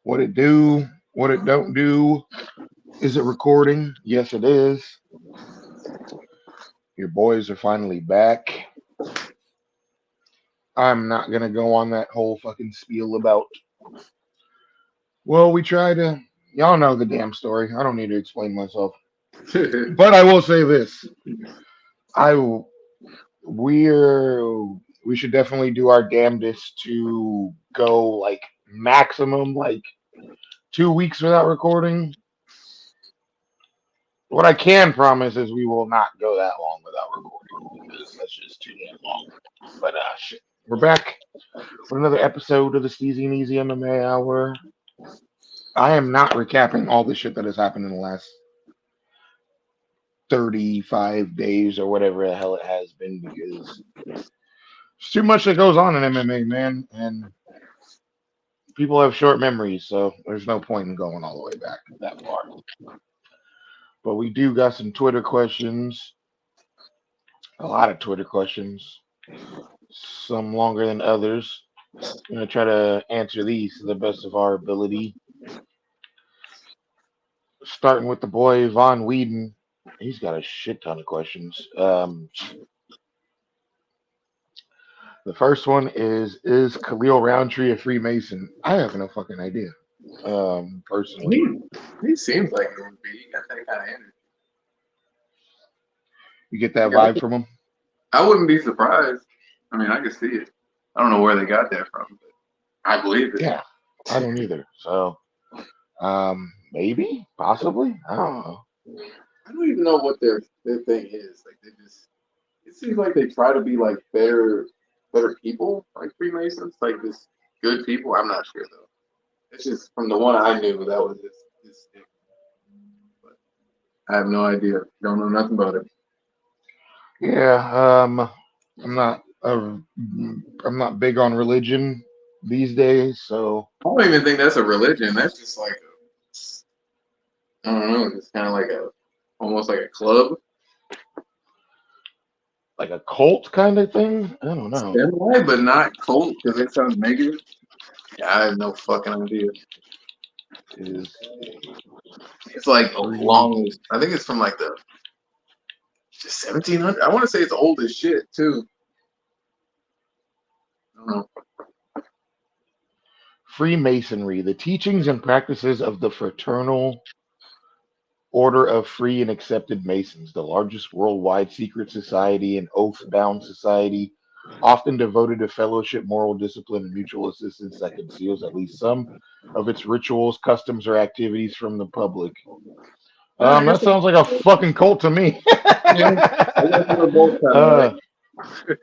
What it do? What it don't do? Is it recording? Yes, it is. Your boys are finally back. I'm not gonna go on that whole fucking spiel about. Well, we try to. Y'all know the damn story. I don't need to explain myself. But I will say this: I we're we should definitely do our damnedest to go like maximum like 2 weeks without recording. What I can promise is we will not go that long without recording because that's just too damn long. But shit, we're back with another episode of the Steezy Eazy MMA Hour. I am not recapping all the shit that has happened in the last 35 days or whatever the hell it has been because there's too much that goes on in MMA, man, and people have short memories, so there's no point in going all the way back that far. But we do got some Twitter questions, a lot of Twitter questions, some longer than others. I'm gonna try to answer these to the best of our ability. Starting with the boy Von Whedon, he's got a shit ton of questions. The first one is Khalil Roundtree a Freemason? I have no fucking idea. Personally, He seems like it would be. He got that kind of energy. you get that Yeah, vibe from him. I wouldn't be surprised. I mean, I can see it. I don't know where they got that from, but I believe it. Yeah, I don't either. So, maybe, possibly, I don't know. I don't even know what their thing is. Like they just, it seems like they try to be like better people, like Freemasons, like just good people. I'm not sure though. It's just from the one I knew that was just it. But I have no idea. Don't know nothing about it. Yeah, I'm not. I'm not big on religion these days, so I don't even think that's a religion. That's just like I don't know. It's kind of like a almost like a club. like a cult kind of thing. I don't know. Semi, but not cult because it sounds negative. Yeah, I have no fucking idea. Is It's like a free. long. I think it's from like the 1700. I want to say it's old as shit too. I don't know. Freemasonry, the teachings and practices of the Fraternal Order of Free and Accepted Masons, the largest worldwide secret society and oath-bound society, often devoted to fellowship, moral discipline, and mutual assistance that conceals at least some of its rituals, customs, or activities from the public. Yeah, I guess. That sounds like a fucking cult to me. Yeah, I guess we're both kind of uh, like.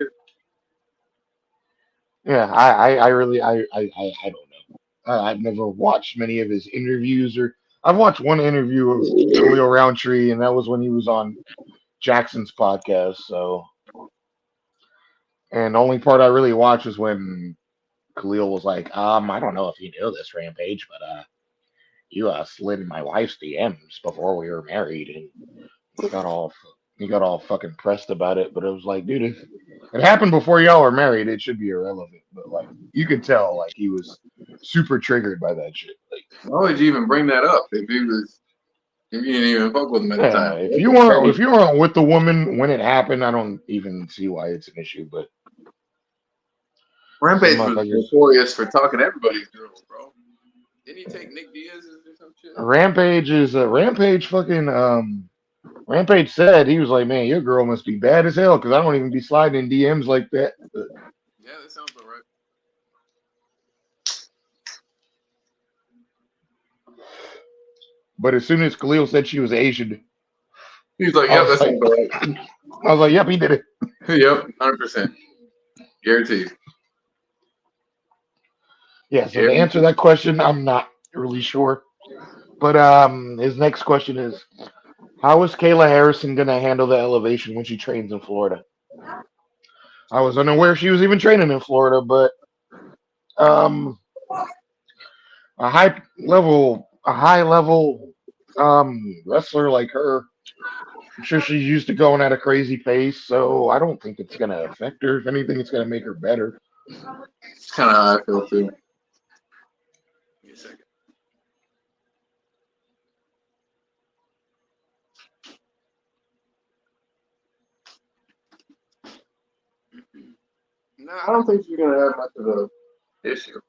yeah, I don't know. I've never watched many of his interviews, or I've watched one interview of Khalil Roundtree, and that was when he was on Jackson's podcast. So, and the only part I really watched was when Khalil was like, I don't know if you knew this, Rampage, but you slid in my wife's DMs before we were married, and he got all he got all fucking pressed about it. But it was like, dude, if it happened before y'all were married, it should be irrelevant. But like, you could tell, like, he was super triggered by that shit. Like, Why would you even bring that up if you didn't even fuck with him at the yeah, time? That's just if crazy. you weren't with the woman when it happened, I don't even see why it's an issue. But some Rampage was motherfuckers, notorious for talking to everybody's girls, bro. Didn't he take Nick Diaz's or some shit? Rampage is Rampage fucking Rampage said he was like, man, your girl must be bad as hell because I don't even be sliding in DMs like that. Yeah, that sounds alright. But as soon as Khalil said she was Asian, He's like, I yep, was that like, sounds alright. I was like, yep, he did it. Yep, 100%. Guaranteed. Yeah. So to answer Guaranteed. that question, I'm not really sure. But his next question is, how is Kayla Harrison gonna handle the elevation when she trains in Florida? I was unaware she was even training in Florida, but um, a high level wrestler like her, I'm sure she's used to going at a crazy pace, so I don't think it's gonna affect her. If anything, it's gonna make her better. It's kind of how I feel too. Give me a second. No, I don't think she's gonna have much of a issue.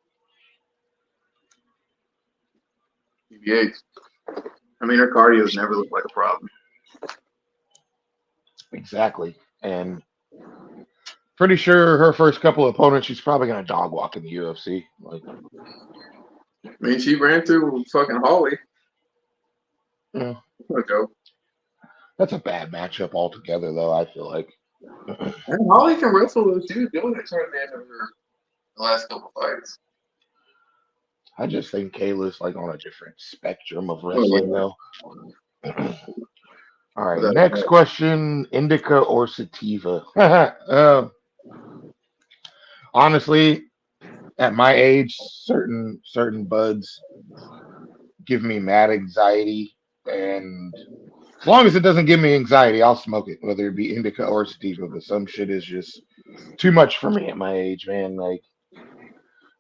TBH. I mean, her cardio's never looked like a problem. Exactly. And pretty sure her first couple of opponents, she's probably gonna dog walk in the UFC. Like, I mean, she ran through fucking Holly. yeah, Go. that's a bad matchup altogether, though. I feel like. And Holly can wrestle though. She was doing it toward the end of her last couple fights. I just think Kayla's like on a different spectrum of Oh wrestling, yeah. though. All right, Without next that. question: Indica or sativa? Honestly, at my age, certain buds give me mad anxiety, and as long as it doesn't give me anxiety, I'll smoke it, whether it be indica or sativa. But some shit is just too much for me at my age, man. Like,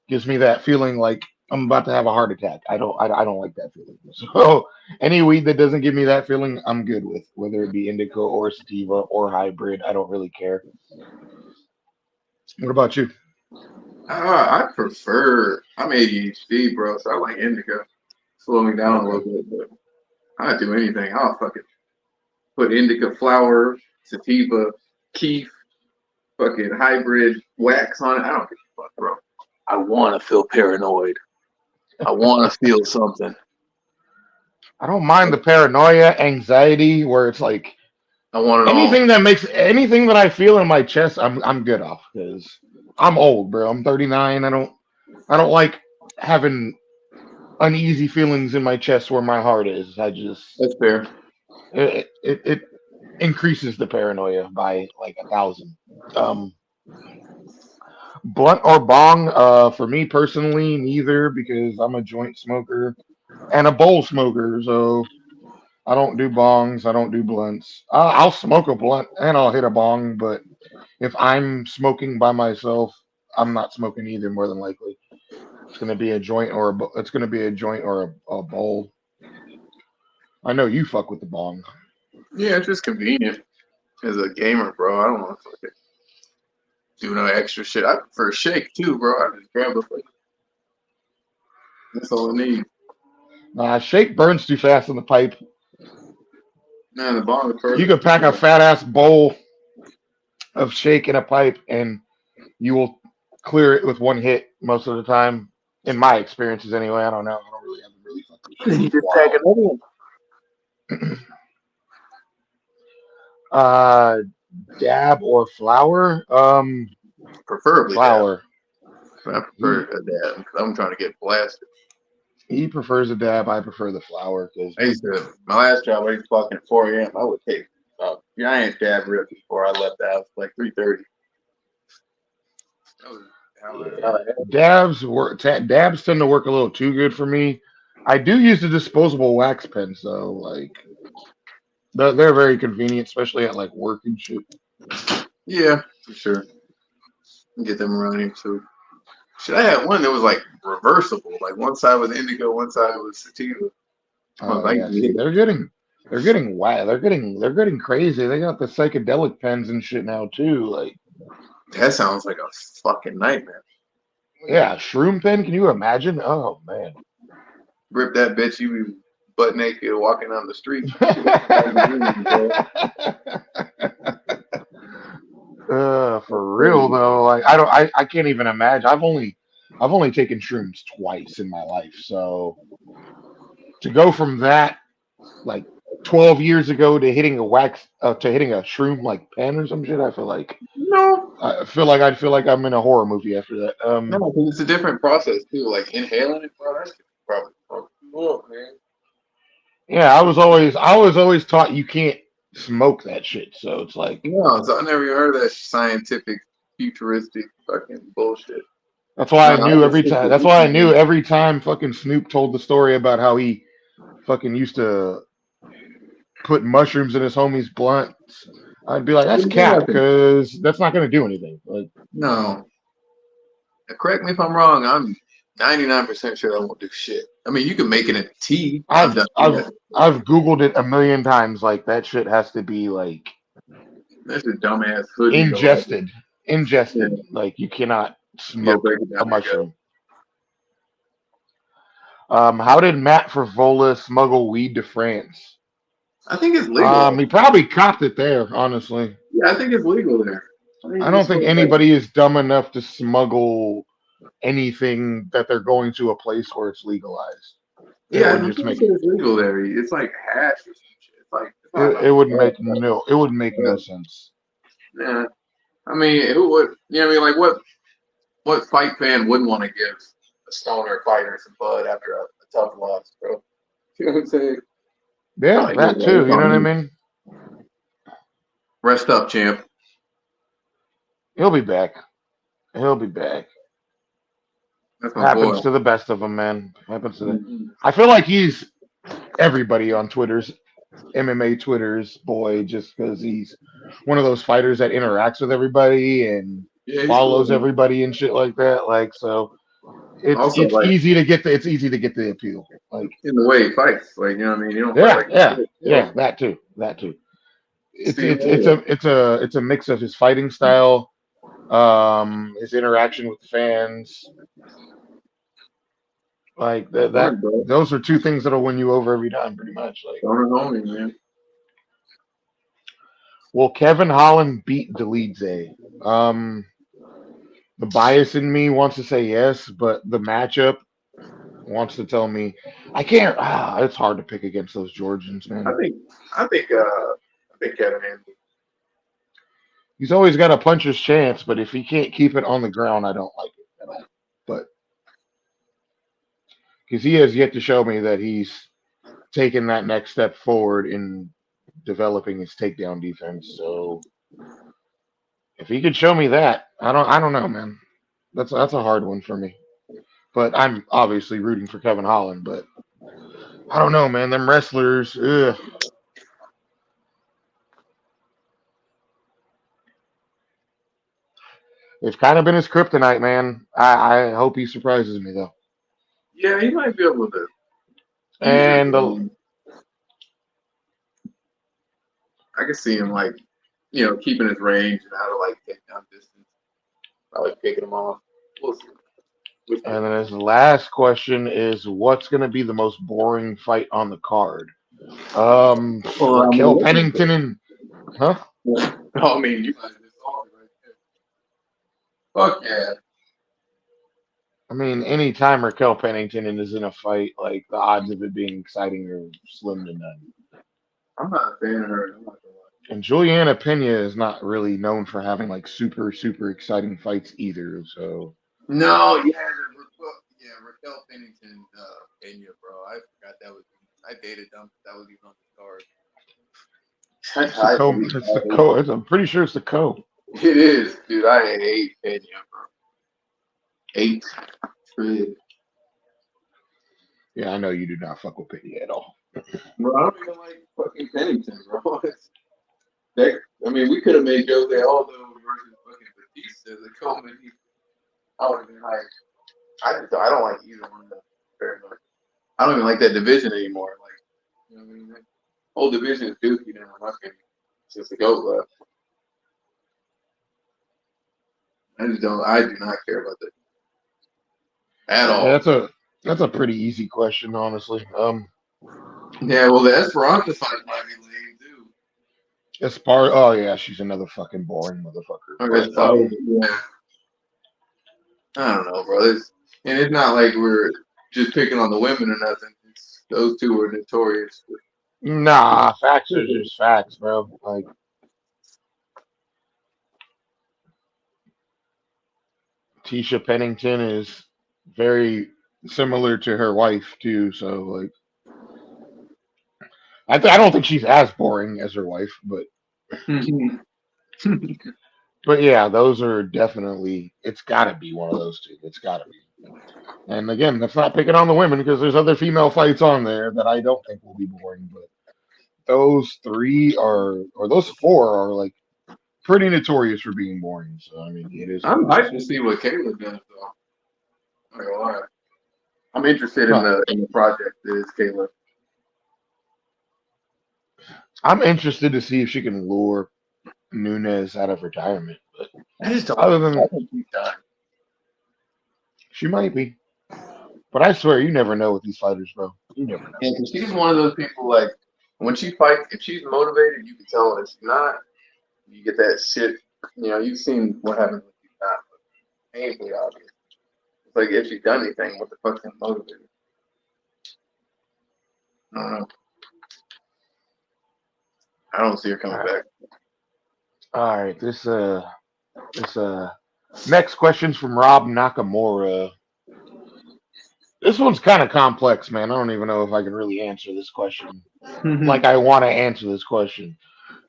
gives me that feeling like I'm about to have a heart attack. I don't like that feeling. So any weed that doesn't give me that feeling, I'm good with, whether it be indica or sativa or hybrid. I don't really care. What about you? I prefer. I'm ADHD, bro, so I like indica. Slow me down a Okay. little bit, but I'd do anything. I'll fucking put indica flower, sativa, keef, fucking hybrid wax on it. I don't give a fuck, bro. I want to feel paranoid. I want to feel something. I don't mind the paranoia, anxiety, where it's like I want it all. anything that I feel in my chest, I'm good off because I'm old, bro. I'm 39. I don't like having uneasy feelings in my chest where my heart is. I just That's fair. it increases the paranoia by like 1,000. Um, Blunt or bong? For me personally, neither because I'm a joint smoker and a bowl smoker, so I don't do bongs. I don't do blunts. I'll smoke a blunt and I'll hit a bong, but if I'm smoking by myself, I'm not smoking either. More than likely, it's gonna be a joint or it's gonna be a joint or a bowl. I know you fuck with the bong. Yeah, it's just convenient as a gamer, bro. I don't want to fucking do no extra shit. I prefer shake too, bro. I just grab a fucking. That's all I need. Shake burns too fast in the pipe. Man, the bomb is You perfect. could pack a fat ass bowl of shake in a pipe and you will clear it with one hit most of the time. In my experiences, anyway. I don't know. I don't really haven't really fucked with shake You in a just pack while. another one. uh, Dab or flour? Preferably dab. Flour. I prefer He a dab because I'm trying to get blasted. he prefers a dab. I prefer the flour because I used to, my last job, I used to fucking at 4 a.m. I would take a giant dab rip before I left the house, like 3:30. That was how I yeah, dabs tend to work a little too good for me. I do use the disposable wax pens though. Like they're very convenient, especially at like work and shit. Yeah, for sure. Get them running too. Shit, I had one that was like reversible. Like one side was indigo, one side was sativa. Oh I yeah, see, they're getting crazy. They got the psychedelic pens and shit now too. Like, that sounds like a fucking nightmare. yeah, shroom pen. Can you imagine? Oh man. Rip that bitch, you be butt naked walking on the street. For real Crazy. though, like I can't even imagine. I've only taken shrooms twice in my life, so to go from that like 12 years ago to hitting a wax to hitting a shroom like pen or some shit, No, I'd feel like I'm in a horror movie after that. no, because it's a different process too. Like inhaling it, bro, that shit probably fuck you up, man. Yeah, I was always taught you can't smoke that shit. So it's like No, so I never even heard of that scientific, futuristic fucking bullshit. that's why No, I I knew just every stick time. to That's why I weed, knew man. every time fucking Snoop told the story about how he fucking used to put mushrooms in his homie's blunts. I'd be like, that's Wouldn't do cap, nothing. because that's not gonna do anything. Like No, correct me if I'm wrong. I'm 99% sure I won't do shit. I mean, you can make it into tea. I've I've done I've that. I've Googled it a million times. Like that shit has to be like That's a dumbass hoodie though. ingested. Yeah, ingested. Like you cannot you gotta smoke break it a down. I guess. mushroom. How did Matt Frivola smuggle weed to France? I think it's legal. He probably copped it there, honestly. Yeah, I think it's legal there. I think I you're don't think supposed to like. anybody is dumb enough to smuggle anything that they're going to a place where it's legalized. It Yeah, would I'm just pretty make sure it's legal there. It's like hash or some shit. It's like it's not it no would drug. make no Uh, sense. yeah, I mean, who would? You know, what I mean, like what fight fan wouldn't want to give a stoner fighter some bud after a tough loss, bro? You know what I'm saying? Yeah, Like, here, that bro, too. it's You know on what I me. mean? Rest up, champ. He'll be back. He'll be back. That's my boy. Happens to the best of them, man. Happens to the. Mhm. I feel like he's everybody on Twitter's MMA Twitter's boy, just because he's one of those fighters that interacts with everybody and Yeah, he's cool, follows man. everybody and shit like that. Like so, Also, it's like easy to get the appeal. Like in the way he fights, like you know what I mean. You don't fight yeah, like yeah, shit, bro. yeah. That too. That too. Steve Mayer. It's a mix of his fighting style, his interaction with the fans, like that. Fun, bro. Those are two things that'll win you over every time, pretty much. Like, Stoner homie, man. will Kevin Holland beat Delize? The bias in me wants to say yes, but the matchup wants to tell me I can't. It's hard to pick against those Georgians, I man. think I think Kevin Anthony. He's always got a puncher's chance, but if he can't keep it on the ground, I don't like it at all. But because he has yet to show me that he's taken that next step forward in developing his takedown defense. So if he could show me that, I don't know, man. That's a hard one for me. But I'm obviously rooting for Kevin Holland, but I don't know, man. Them wrestlers, ugh. It's kind of been his kryptonite, man. I hope he surprises me though. Yeah, he might be able to ease it. And I can see him like keeping his range and how to like take down distance. I like picking him off. We'll see. Which and then his last question is, what's going to be the most boring fight on the card? well, I Raquel mean, listen Pennington and huh? yeah. I mean, you might just saw it right there. Fuck yeah. I mean, anytime Raquel Pennington is in a fight, like the odds of it being exciting are slim to none. I'm not a fan of her. I'm not gonna lie. And Juliana Pena is not really known for having like super exciting fights either. So No, yeah, Raquel Pennington, Pena, bro. I forgot that was. I dated them. That was even on the card. it's the co. It's the co. I'm pretty sure it's the co. It is, dude. I hate Pena, bro. Hate. Bro, Yeah, I know you do not fuck with Pena at all. I don't even like fucking Pennington, bro. That, I mean, we could have made Jose Aldo versus fucking Batista the Coleman. I would have been like, I don't like either one of them very much. I don't even like that division anymore. Like, you know what I mean? That whole division is dookie now, in my opinion. Since the GOAT left. I do not care about that at Yeah, all. that's a pretty easy question, honestly. Yeah, well, the Esperanza fight might be lame, too. Oh yeah, she's another fucking boring motherfucker. Or But yeah. I don't know, bro. And it's not like we're just picking on the women or nothing. Those two are notorious. nah, facts are just facts, bro. Like Tisha Pennington is very similar to her wife too. So like, I don't think she's as boring as her wife, but yeah, those are definitely. It's got to be one of those two. It's got to be. And again, that's not picking on the women because there's other female fights on there that I don't think will be boring. But those three or those four are like pretty notorious for being boring. So I mean, it is what I'm it hyped is. to see what Kayla does, though. I'm not gonna lie. I'm interested in No, the project that is Kayla. I'm interested to see if she can lure Nunez out of retirement. I just don't. Other I than think she's done. she might be, but I swear you never know with these fighters, bro. You never know. Yeah, because she's one of those people like when she fights, if she's motivated, you can tell when she's not. You get that shit. You've seen what happens when she's not. But painfully obvious. It's like if she's done anything, what the fuck's gonna motivate her? I don't know. I don't see her All coming right, back. all right. This next question's from Rob Nakamura. This one's kind of complex, man. I don't even know if I can really answer this question like I want to answer this question.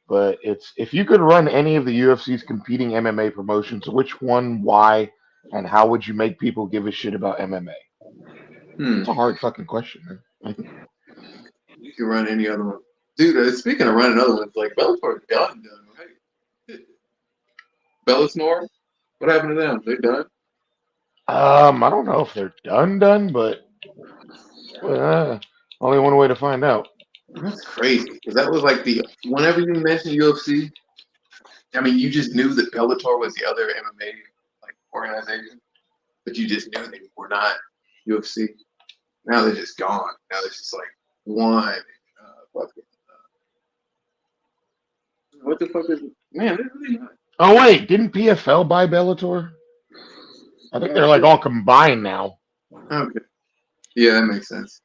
But it's if you could run any of the UFC's competing MMA promotions, which one, why, and how would you make people give a shit about MMA? Hmm. It's a hard fucking question, man. You can run any other one. Dude, speaking of running other ones, like Bellator's done, right? Bellasnor? What happened to them? They done? I don't know if they're done, but only one way to find out. That's crazy. Because that was like whenever you mention UFC, I mean, you just knew that Bellator was the other MMA like organization, but you just knew they were not UFC. Now they're just gone. Now there's just like one. Fucking, what the fuck is it? Man, they're really not. Oh wait, didn't PFL buy Bellator? I think they're like all combined now. Okay. Yeah, that makes sense.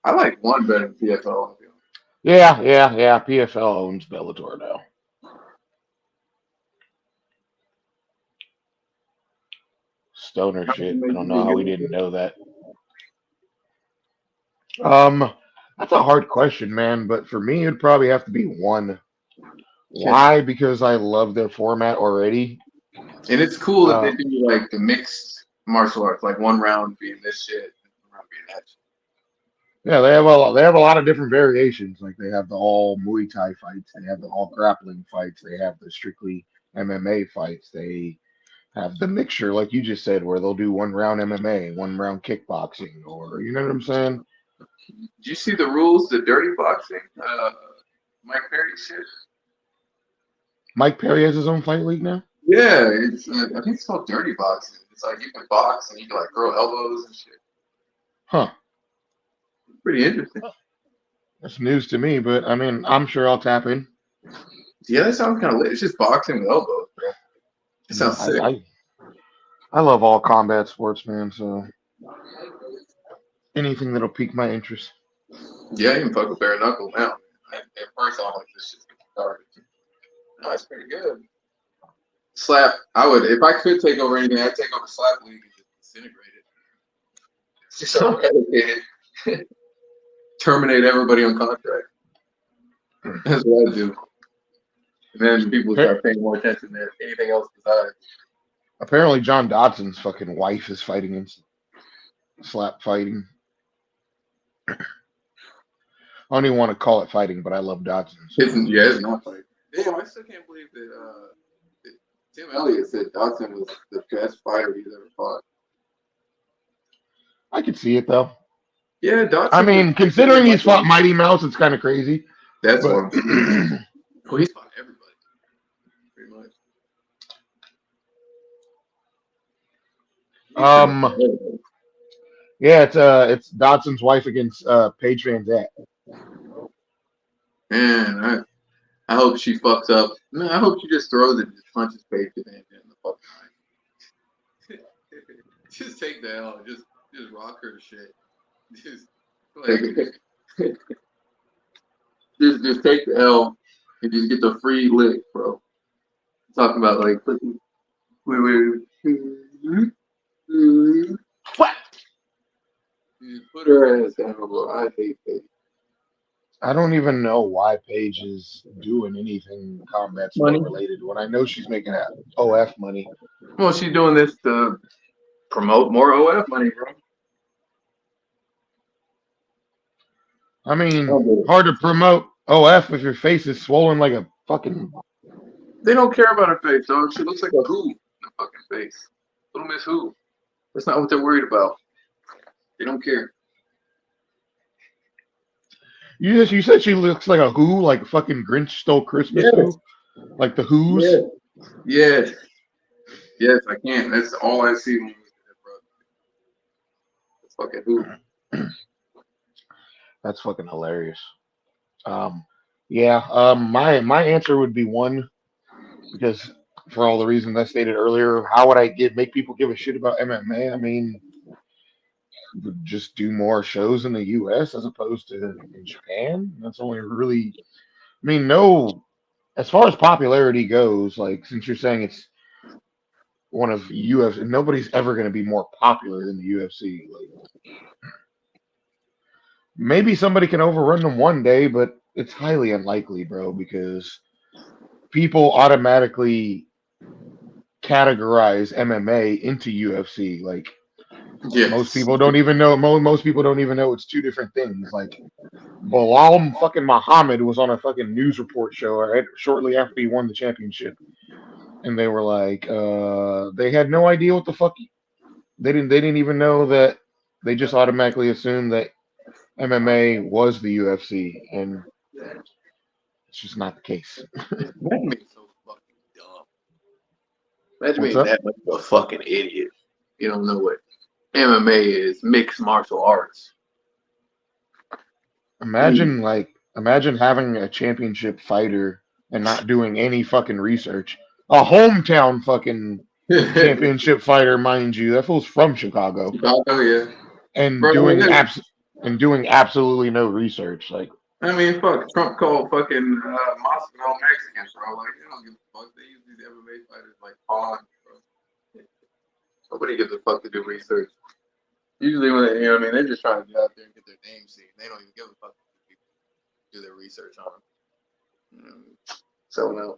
I like one better than PFL. Yeah. PFL owns Bellator now. Stoner How many shit. I make don't you know how we think didn't know that. Um, that's a hard question, man. But for me, it'd probably have to be one. Okay. Why? Because I love their format already. And it's cool that they Uh, do like the mixed martial arts, like one round being this shit, and one round being that shit. yeah, they have a lot of different variations. Like they have the all Muay Thai fights, they have the all grappling fights, they have the strictly MMA fights. They have the mixture, like you just said, where they'll do one round MMA, one round kickboxing, or you know what I'm saying? Did you see the rules, the dirty boxing? Mike Perry shit? Mike Perry has his own fight league now. Yeah, I think it's called dirty boxing. It's like you can box and you can like throw elbows and shit. Huh. Pretty interesting. That's news to me, but I mean, I'm sure I'll tap in. Yeah, that sounds kind of lit. It's just boxing with elbows, bro. It Mm, sounds sick. I love all combat sports, man. So anything that'll pique my interest. Yeah, you can fuck with bare knuckle now. At first, I was like, this shit's garbage. No, it's pretty good. Slap. I would, if I could take over anything, I'd take over Slap League and just disintegrate it. Just so eradicated. Terminate everybody on contract. That's what I do. And then people start paying more attention to anything else besides. Apparently, John Dodson's fucking wife is fighting in slap fighting. I don't even want to call it fighting, but I love Dodson. So. It's not funny. Damn, I still can't believe that Tim Elliott said Dodson was the best fighter he's ever fought. I could see it though. Yeah, I Dodson was. mean, considering he's fought Mighty Mouse, it's kind of crazy. That's But what well, he's fought everybody, pretty much. yeah, it's Dodson's wife against Paige Van Zant. Man, I hope she fucks up. Man, I hope she just throws it and just punches Paige in the fucking eye. Just take the L. Just rock her shit. Just like just take the L and just get the free lick, bro. I'm talking about like wait. What? Just put her ass down, bro. I hate Paige. I don't even know why Paige is doing anything combat sport Money. related when I know she's making OF money. Well, she's doing this to promote more OF money, bro. I mean, hard to promote OF if your face is swollen like a fucking. They don't care about her face, dog. She looks like a who in the fucking face. Little Miss Who. That's not what they're worried about. They don't care. You said she looks like a who, like fucking Grinch stole Christmas Yes. who, like the Who's. Yeah. Yes, yes, I can't. That's all I see when we look at that, bro. It's fucking hoop. That's fucking hilarious. Um, yeah. My answer would be one because for all the reasons I stated earlier, how would I make people give a shit about MMA? I mean, just do more shows in the U.S. as opposed to in Japan. That's only really. I mean, no. As far as popularity goes, like since you're saying it's one of UFC, nobody's ever going to be more popular than the UFC. Like maybe somebody can overrun them one day, but it's highly unlikely, bro, because people automatically categorize MMA into UFC. Like most Yes. people don't even know. Most people don't even know it's two different things. Like Bilal fucking Muhammad was on a fucking news report show right shortly after he won the championship, and they were like, they had no idea what the fuck they didn't even know that they just automatically assumed that MMA was the UFC, and it's just not the case. Imagine being so fucking dumb. Imagine What's being up? that much of a fucking idiot. You don't know what MMA is, mixed martial arts. Imagine having a championship fighter and not doing any fucking research. A hometown fucking championship fighter, mind you, that fool's from Chicago, Chicago, yeah. and Bro, doing absolutely no research. Like I mean, fuck. Trump called fucking Moscow Mexicans, bro. Like, they don't give a fuck. They use these MMA fighters like pawns, bro. Nobody gives a fuck to do research. Usually, when they, you know what I mean, they're just trying to get out there and get their name seen. They don't even give a fuck if people do their research on them. So, no.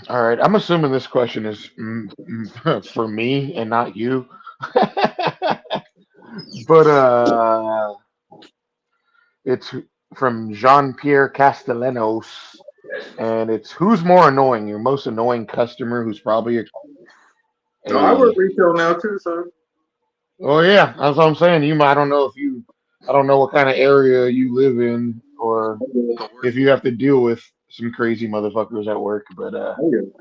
all right, I'm assuming this question is for me and not you. But it's from Jean Pierre Castellanos, and it's who's more annoying? Your most annoying customer, who's probably No, I work a retail now, too, so. oh yeah, that's what I'm saying. I don't know if I don't know what kind of area you live in, or I'm doing the if worst you one. have to deal with some crazy motherfuckers at work. But I'm good.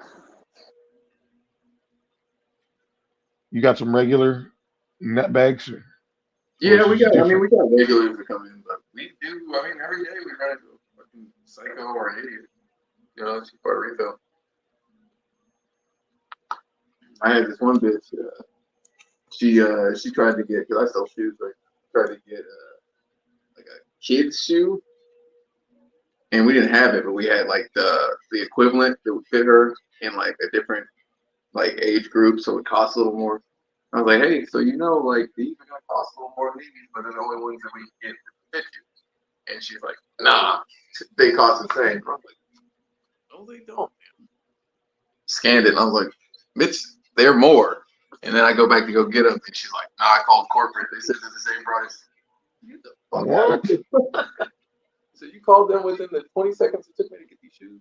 you got some regular nutbags, or Yeah, is it we just got, I mean, different? we got regulars that come in, but we do, I mean, every day we run into a fucking psycho or an idiot. You know, it's part of retail. I had this one bitch. She tried to get because I sell shoes. Right? Tried to get like a kid's shoe, and we didn't have it, but we had like the equivalent that would fit her in like a different like age group, so it costs a little more. I was like, hey, so like these are gonna cost a little more than these, but they're the only ones that we can get that fit you. And she's like, nah, they cost the same. I'm like, no, they don't. Scanned it, and I was like, bitch, they're more. And then I go back to go get them, and she's like, nah, I called corporate. They said they're the same price. Get the fuck out of What? here. So you called them within the 20 seconds it took me to get these shoes?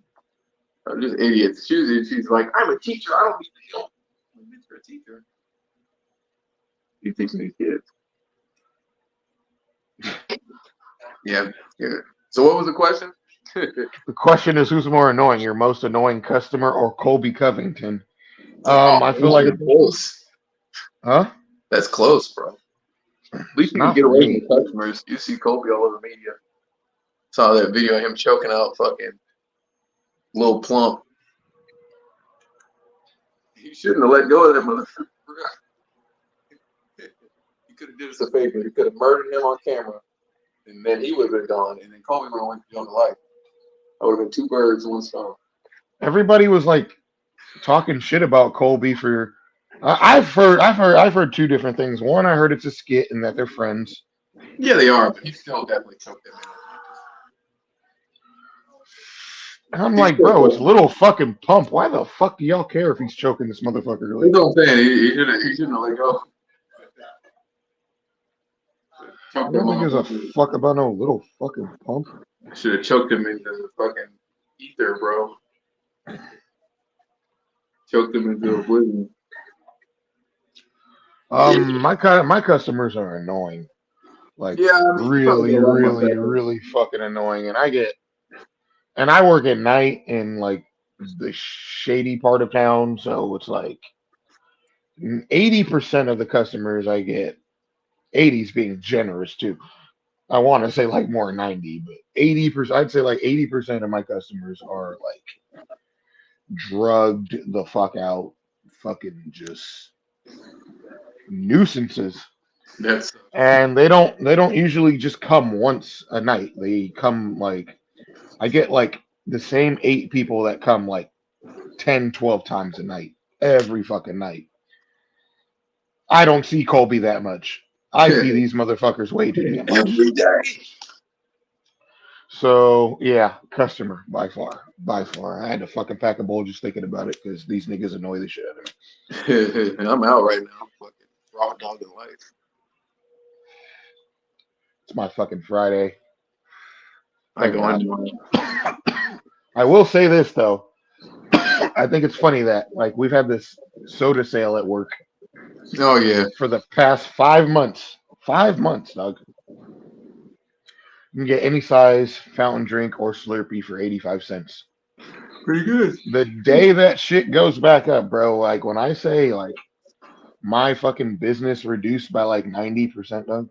I'm just idiots. She's like, I'm a teacher. I don't need to help. I'm a teacher. You teaching these kids. Yeah, yeah. So what was the question? The question is who's more annoying, your most annoying customer or Colby Covington? Oh, I feel like, that's close. huh? That's close, bro. At least It's you can not get for away from the me. customers. You see Kobe all over media. Saw that video of him choking out fucking Lil Plump. He shouldn't have let go of that motherfucker. He could have did us a favor. He could have murdered him on camera, and then he would have been gone, and then Kobe would have went beyond life. That would have been two birds, one stone. Everybody was like talking shit about Colby for. I've heard two different things. One, I heard it's a skit and that they're friends. Yeah, they are, but he still definitely choked him in. And I'm He's like, still bro, it's good. little fucking Pump. Why the fuck do y'all care if he's choking this motherfucker? That's Like, what I'm saying. He shouldn't have let go. Choked that nobody gives a motherfucker. fuck about no little fucking Pump. Should have choked him into the fucking ether, bro. Choked him into oblivion. Yeah, My customers are annoying. Like, yeah. I mean, you probably really, get a lot more really, better. really fucking annoying. And I get And I work at night in like the shady part of town, so it's like 80% of the customers I get, 80's being generous too. I want to say like more 90, but 80%, I'd say like 80% of my customers are like drugged the fuck out, fucking just nuisances. That's And they don't usually just come once a night. They come like I get like the same 8 people that come like 10, 12 times a night, every fucking night. I don't see Colby that much. I see these motherfuckers way too damn much. every day. So yeah, customer by far, by far. I had to fucking pack a bowl just thinking about it because these niggas annoy the shit out of me. I'm out right now. I'm fucking raw dog in life. It's my fucking Friday. I Thank go God. on. I will say this though. I think it's funny that like we've had this soda sale at work Oh yeah, for the past 5 months. 5 months, Doug. You can get any size fountain drink or Slurpee for 85 cents. pretty good. The day that shit goes back up, bro, like when I say like my fucking business reduced by like 90%, Doug,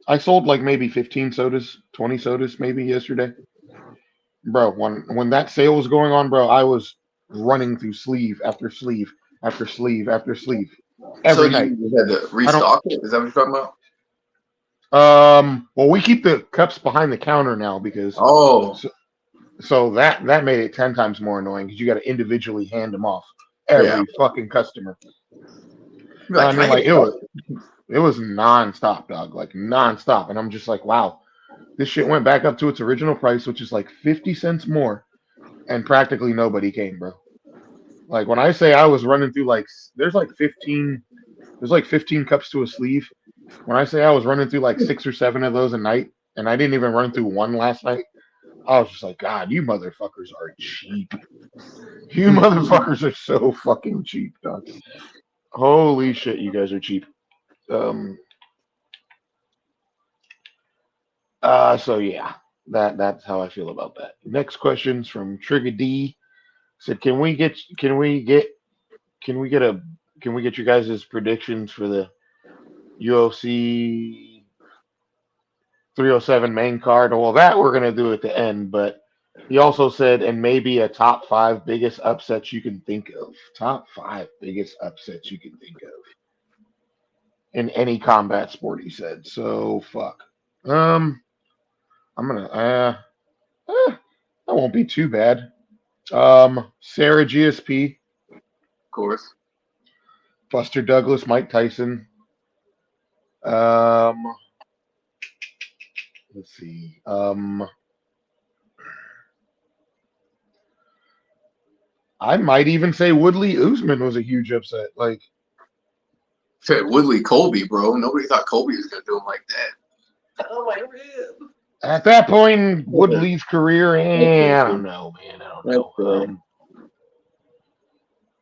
I sold like maybe 15 sodas, 20 sodas maybe yesterday. Bro, when that sale was going on, bro, I was running through sleeve after sleeve after sleeve after sleeve So every you night. just had to I don't restock it? Is that what you're talking about? well we keep the cups behind the counter now because Oh, so that made it 10 times more annoying because you got to individually hand them off yeah. every fucking customer. You're I like, can mean, I get like a cup? it was nonstop, dog, like nonstop, and I'm just like, wow, this shit went back up to its original price, which is like 50 cents more, and practically nobody came, bro. Like when I say I was running through like there's like 15 cups to a sleeve. When I say I was running through like 6 or 7 of those a night, and I didn't even run through one last night, I was just like, God, you motherfuckers are cheap. You motherfuckers are so fucking cheap, dog. Holy shit, you guys are cheap. Um. So yeah, that's how I feel about that. Next question's from Trigger D. Said, can we get a can we get you guys' predictions for the UFC 307 main card? Well, that we're gonna do at the end, but he also said, and maybe a top 5 biggest upsets you can think of. Top 5 biggest upsets you can think of in any combat sport. He said. So fuck. Um, I'm gonna. That won't be too bad. Sarah GSP, Of course. Buster Douglas, Mike Tyson. Um, let's see. I might even say Woodley Usman was a huge upset. Like Said Woodley Colby, bro. Nobody thought Colby was gonna do him like that. Oh my rib. at that point in Okay. Woodley's career, That's fair, I don't too. know, man. I don't That's know. fair.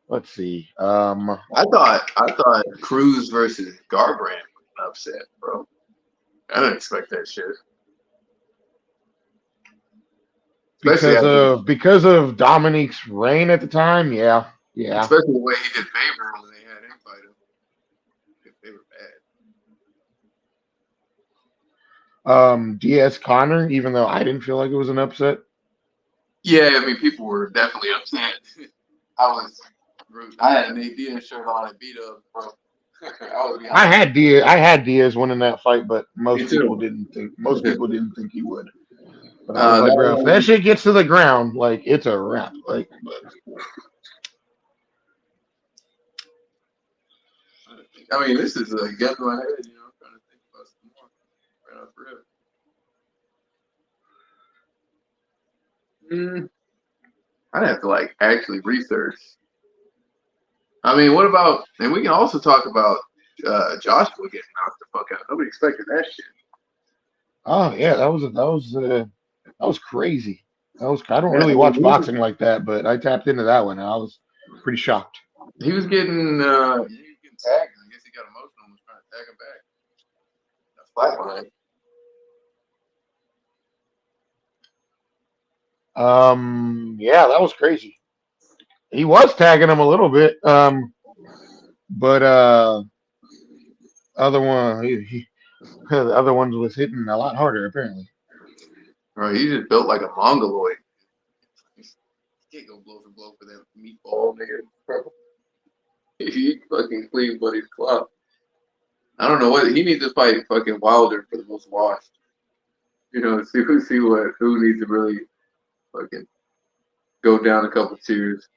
Let's see. I thought Cruz versus Garbrandt was an upset, bro. I didn't expect that shit. Especially after Because of Dominique's reign at the time, yeah, yeah. especially the way he did Favor when they had him fight him. They were bad. Diaz Connor, even though I didn't feel like it was an upset. Yeah, I mean people were definitely upset. I was I had an AD shirt on and beat up, bro. I was behind him. I had Diaz winning that fight, but Me too. most people didn't think he would. But I was like, That bro, if that one, shit gets to the ground, like it's a wrap. Like, but I mean, this is a gun to my head, you know, trying to think about some more right off the rip. I'd have to like actually research. I mean, what about? And we can also talk about Joshua getting knocked the fuck out. Nobody expected that shit. oh yeah, that was crazy. I don't Yeah, I really mean, watch boxing like that, but I tapped into that one and I was pretty shocked. he was getting tagged. I guess he got emotional and was trying to tag him back. That's flatline. Yeah, that was crazy. He was tagging him a little bit. But other one, the other ones was hitting a lot harder apparently. Bro, he just built like a mongoloid. You can't go blow for blow for that meatball, nigga. Bro, he fucking clean buddy's clock. I don't know what he needs to fight fucking Wilder for the most washed. Who needs to really fucking go down a couple tiers.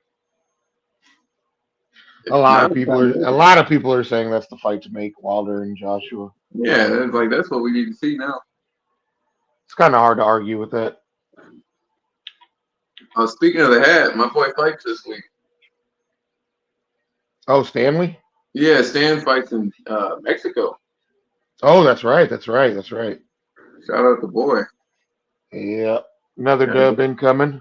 If not, A lot of people are saying that's the fight to make, Wilder and Joshua. yeah, it's like that's what we need to see now. It's kind of hard to argue with that. Speaking of the hat, my boy fights this week. Oh, Stanley. Yeah, Stan fights in Mexico. Oh, that's right. That's right. That's right. Shout out the boy. Yeah, another dub incoming.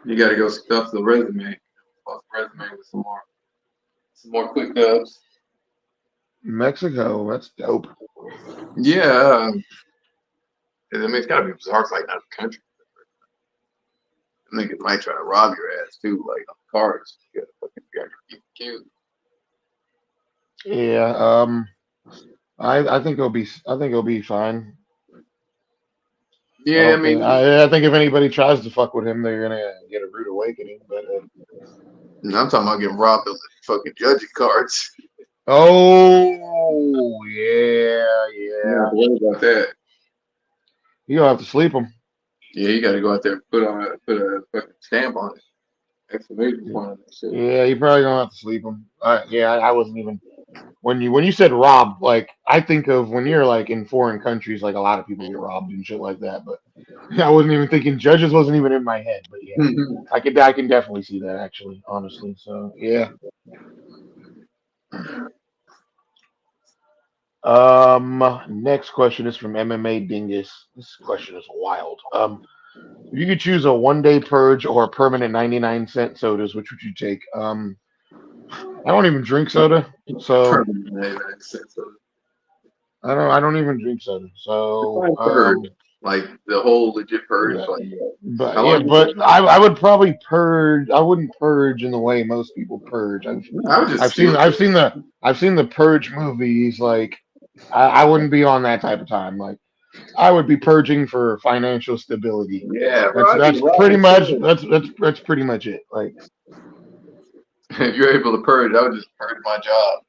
You got to go stuff the resume. Plus resume with some more quick dubs. Mexico. That's dope. Yeah, I mean it's got to be bizarre fighting out of the country. Niggas might try to rob your ass too, like on cars. You gotta keep cute. Yeah. I think it'll be fine. Yeah, I mean, I think if anybody tries to fuck with him, they're gonna get a rude awakening. But I'm talking about getting robbed of the fucking judging cards. oh yeah, Yeah, yeah. worry about that. You don't have to sleep him. Yeah, you got to go out there and put a fucking stamp on it, exclamation point on that shit. Yeah, you probably don't have to sleep him. Yeah, I wasn't even when you said robbed. Like I think of when you're like in foreign countries, like a lot of people get robbed and shit like that. But I wasn't even thinking judges wasn't even in my head. But yeah, I can definitely see that actually, honestly. So yeah. Next question is from MMA Dingus. This question is wild. If you could choose a 1 day purge or a permanent 99-cent sodas, which would you take? I don't even drink soda, so I don't even drink soda. So Define purge, like the whole legit purge. yeah, Like, but how yeah, long you but been? I would probably purge. I wouldn't purge in the way most people purge. I would just steal shit. I've seen the purge movies. Like I wouldn't be on that type of time. Like I would be purging for financial stability. Yeah, bro, I'd be Pretty robbing much stores. that's pretty much it. Like If you're able to purge, I would just purge my job.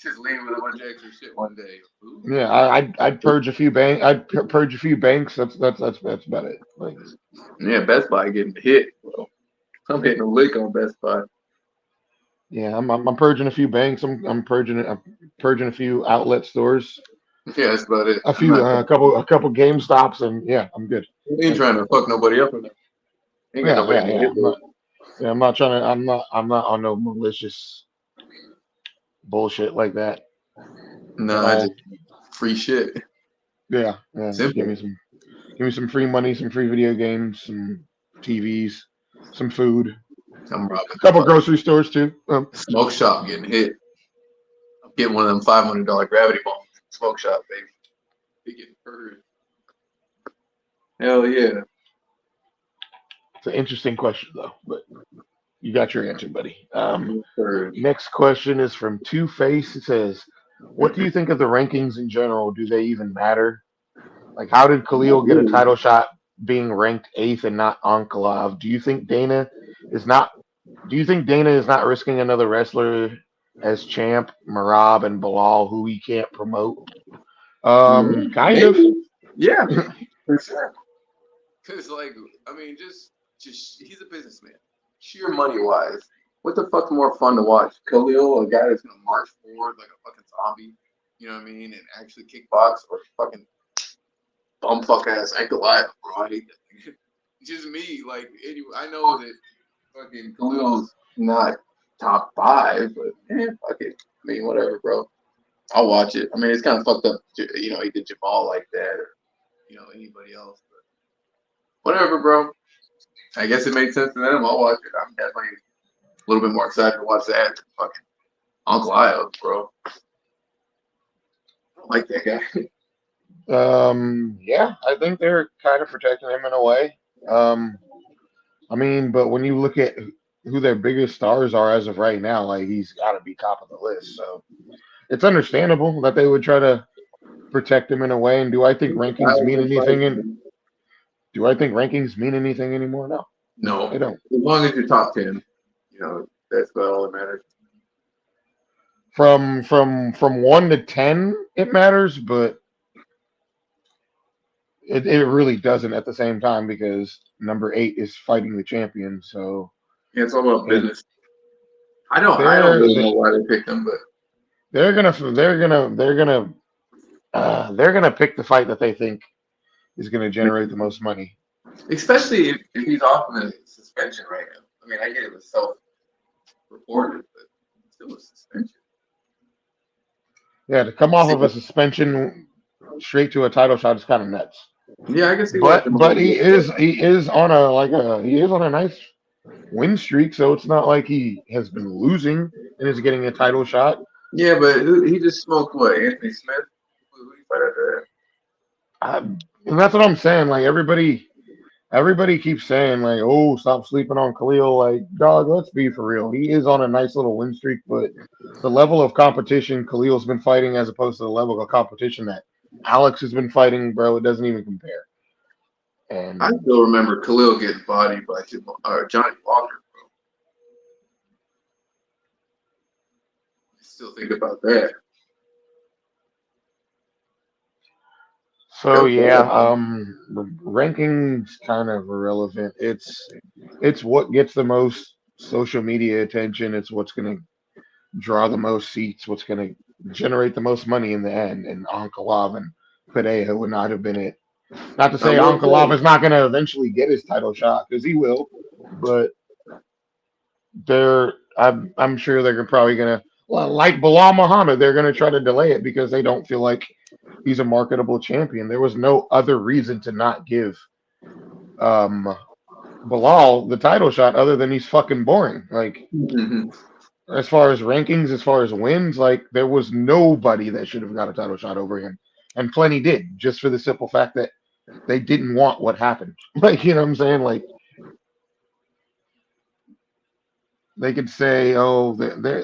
Just leave with a bunch of extra shit one day. yeah, I'd purge a few purge a few banks. That's about it. Like Yeah, Best Buy getting hit, bro. I'm hitting a lick on Best Buy. yeah, I'm purging a few banks. I'm purging a few outlet stores. Yeah, that's about it. A I'm few not. a couple Game Stops and yeah, I'm good. I ain't Like trying to fuck nobody up. Ain't got nobody to hit with. I'm not on no malicious bullshit like that at No, I just all. free shit. Yeah, yeah. Just Simple. give me some free money, some free video games, some TVs, some food, I'm robbing a the couple fucking grocery stores too. smoke shop getting hit. I'm getting one of them $500 gravity bombs. Smoke shop, baby. They getting purged. Hell yeah. It's an interesting question though, but you got your answer, buddy. Purge. Next question is from Two Face. It says, "What do you think of the rankings in general? Do they even matter? Like, how did Not Khalil get a really. title shot being ranked eighth and not Ankalaev? Is not? Do you think Dana is not risking another wrestler as champ, Marab and Bilal, who he can't promote? Kind of. Maybe. Yeah, for sure. Because, like, I mean, just he's a businessman. Sheer money wise, what the fuck's more fun to watch? Khalil, a guy that's gonna march forward like a fucking zombie, you know what I mean, and actually kickbox, or fucking bumfuck ass ankle live, bro. I hate that. Just me, like, anyway, I know that fucking Khalil's not top five, but fuck it. I mean, whatever, bro. I'll watch it. I mean, it's kind of fucked up, he did Jamal like that, or anybody else, but whatever, bro. I guess it made sense to them. I'll watch it. I'm definitely a little bit more excited to watch that than fucking Uncle Io, bro. I don't like that guy. Yeah, I think they're kind of protecting him in a way. Um, I mean, but when you look at who their biggest stars are as of right now, like he's got to be top of the list. So it's understandable that they would try to protect him in a way. And do I think He's a rankings mean valuable fight, anything? man. Do I think rankings mean anything anymore? No, No, they don't. as long as you're top 10, that's about all that matters. From 1 to 10, it matters, but it really doesn't at the same time because number 8 is fighting the champion. So Yeah, it's all about it business. I don't they're really know why they picked him, but they're gonna pick the fight that they think is gonna generate the most money. especially if he's off in a suspension right now. I mean, I get it was self-reported, but still a suspension. Yeah, to come off of a suspension straight to a title shot is kind of nuts. Yeah, I can see why But Jamal he would go. is on he is on a nice win streak, so it's not like he has been losing and is getting a title shot. Yeah, but he just smoked what? Anthony Smith? Who he fight after I, and that's what I'm saying. Like everybody keeps saying like, "Oh, stop sleeping on Khalil." Like, dog, let's be for real. He is on a nice little win streak, but the level of competition Khalil's been fighting, as opposed to the level of competition that Alex has been fighting, bro, it doesn't even compare. that? I And still remember Khalil getting bodied by Johnny Walker. I still think about that. That so was yeah, bad. rankings kind of irrelevant. It's what gets the most social media attention. It's what's going to draw the most seats. What's going to generate the most money in the end. And Ankalaev and Pereira would not have been it. Not to I say will Ankalaev say, is not going to eventually get his title shot because he will, but I'm sure they're probably going to, well, like Bilal Muhammad, they're going to try to delay it because they don't feel like he's a marketable champion. There was no other reason to not give um, Bilal the title shot other than he's fucking boring. Like mhm. as far as rankings, as far as wins, like there was nobody that should have got a title shot over him, and plenty did, just for the simple fact that they didn't want what happened. Like you know what I'm saying? Like they could say, "Oh,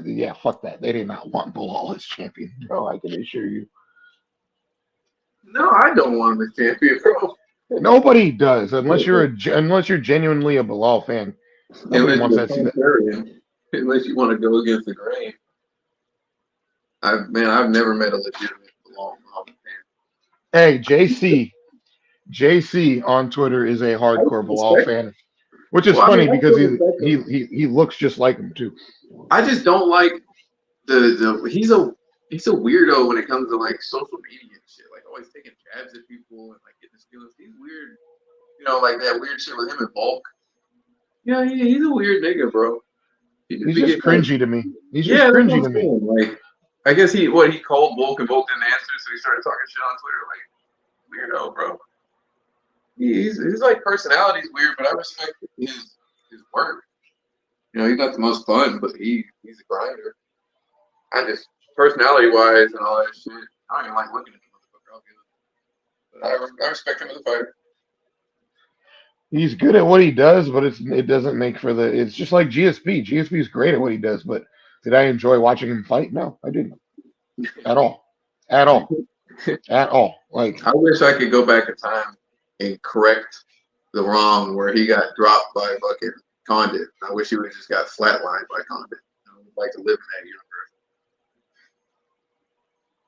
yeah, fuck that. They did not want Bilal as champion, bro. I can assure you, No, I don't want him as champion, bro. nobody does unless you're genuinely a Bilal fan. Nobody Unless wants you're a that. See that. contrarian. Unless you want to go against the grain. I've never met a legitimate long Muhammad Hey, JC on Twitter is a fan. I hardcore Bilal respect. fan, which is Well, I mean, funny I because still respect him. he looks just like him too. I just don't like he's a weirdo when it comes to like social media and shit. Like always taking jabs at people and like getting his feelings. He's weird. Like that weird shit with him and Bulk. Yeah, he's a weird nigga, bro. He just He's be just getting like, cringy to me. He's just yeah, that's what cringy I'm to me. saying. Like, I guess he called Bulk and Bulk didn't answer, so he started talking shit on Twitter. Like, weirdo, bro. His like personality's weird, but I respect his work. He's not the most fun, but he's a grinder. I just personality wise and all that shit. I don't even like looking at the motherfucker. I'll give it. But I respect him as a fighter. He's good at what he does, but it doesn't make for the. It's just like GSP. GSP is great at what he does, but did I enjoy watching him fight? No, I didn't at all, at all, at all. Like I wish I could go back in time and correct the wrong where he got dropped by fucking Condit. I wish he would have just got flatlined by Condit. I would like to live in that universe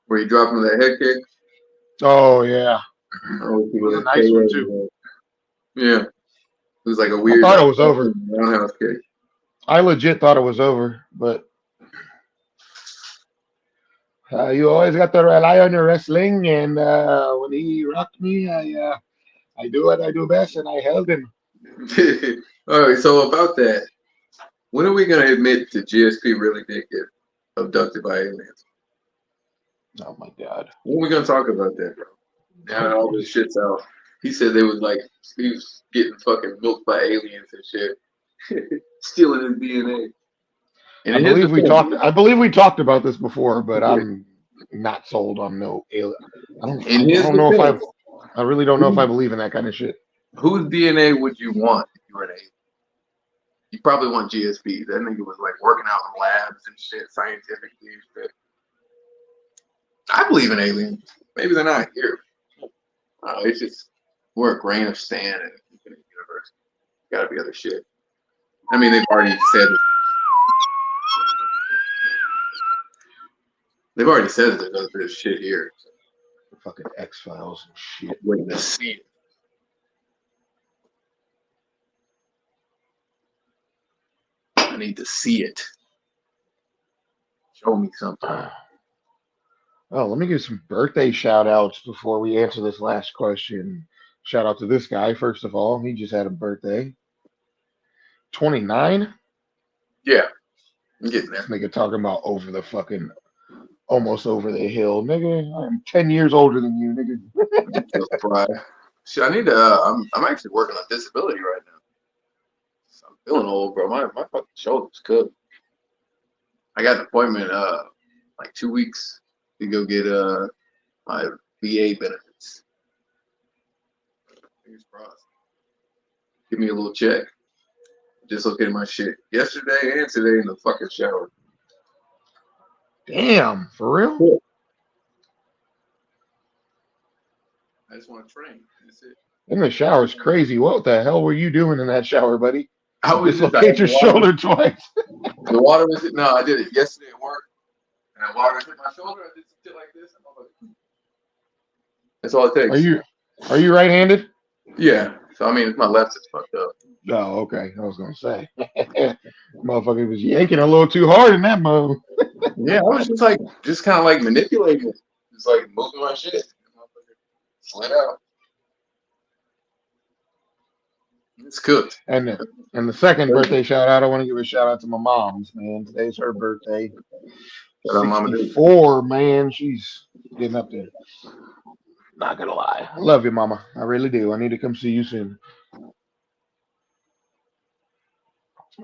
where he dropped him with that head kick. oh yeah, I wish he it was would a have nice one too. KO'd. Yeah, it was like a I weird thought it like was over. roundhouse kick. I legit thought it was over, but you always got to rely on your wrestling. And when he rocked me, I do what I do best, and I held him. All right, so about that, when are we gonna admit that GSP really did get abducted by aliens? Oh my god. When are we gonna talk about that, bro? Now that all this shit's out, he said they was like he was getting fucking milked by aliens and shit, stealing his DNA. And in his defense, I believe we talked about this before, but I'm not sold on no alien. in I his don't know if I defense, I really don't know if I he, believe in that kind of shit. Whose DNA would you want if you were an alien? You probably want GSP. That nigga was like working out in labs and shit, scientifically and shit. I believe in aliens. Maybe they're not here. It's just we're a grain of sand in the infinite universe. Gotta be other shit. I mean, they've already said it. They've already said that there's shit here. Fucking X-Files and shit. Waiting to see it. I need to see it. Show me something. Oh, let me give some birthday shout outs before we answer this last question. Shout out to this guy, first of all. He just had a birthday. 29? Yeah, I'm getting there. This nigga talking about over the fucking, almost over the hill. Nigga, I'm 10 years older than you, nigga. Shit, I need to. I'm actually working on disability right now. So I'm feeling old, bro. My fucking shoulder's cooked. I got an appointment like 2 weeks to go get my VA benefits. Fingers crossed. Give me a little check. Dislocated my shit yesterday and today in the fucking shower. Damn, for real? Cool. I just want to train. That's it. In the shower's crazy. What the hell were you doing in that shower, buddy? I was Dislocate your shoulder twice. The water was it? No, I did it yesterday at work. And the water hit my shoulder. I did some shit like this. That's all it takes. Are you right-handed? Yeah. So I mean, my left is fucked up. Oh, okay. I was gonna say, motherfucker was yanking a little too hard in that mode. Yeah, I was just kind of like manipulating it, just like moving my shit. Slid out. It's cooked. And the second birthday shout out, I want to give a shout out to my mom's, man. Today's her birthday. Shout out Mama 64, man. She's getting up there. Not gonna lie. I love you, mama. I really do. I need to come see you soon.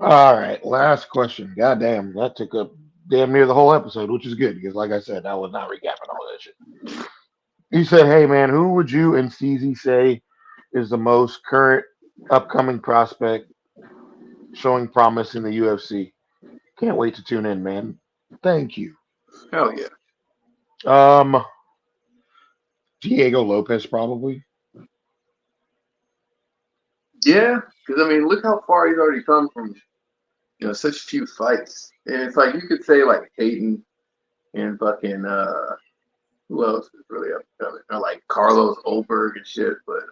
All right, last question. Goddamn, that took up damn near the whole episode, which is good because, like I said, I was not recapping all that shit. He said, "Hey, man, who would you and Steezy say is the most current upcoming prospect showing promise in the UFC? Can't wait to tune in, man. Thank you." Hell yeah. Diego Lopez, probably. Yeah, because I mean, look how far he's already come from, such few fights. And it's like you could say like Peyton and fucking who else is really up and coming? Or like Carlos Olberg and shit, but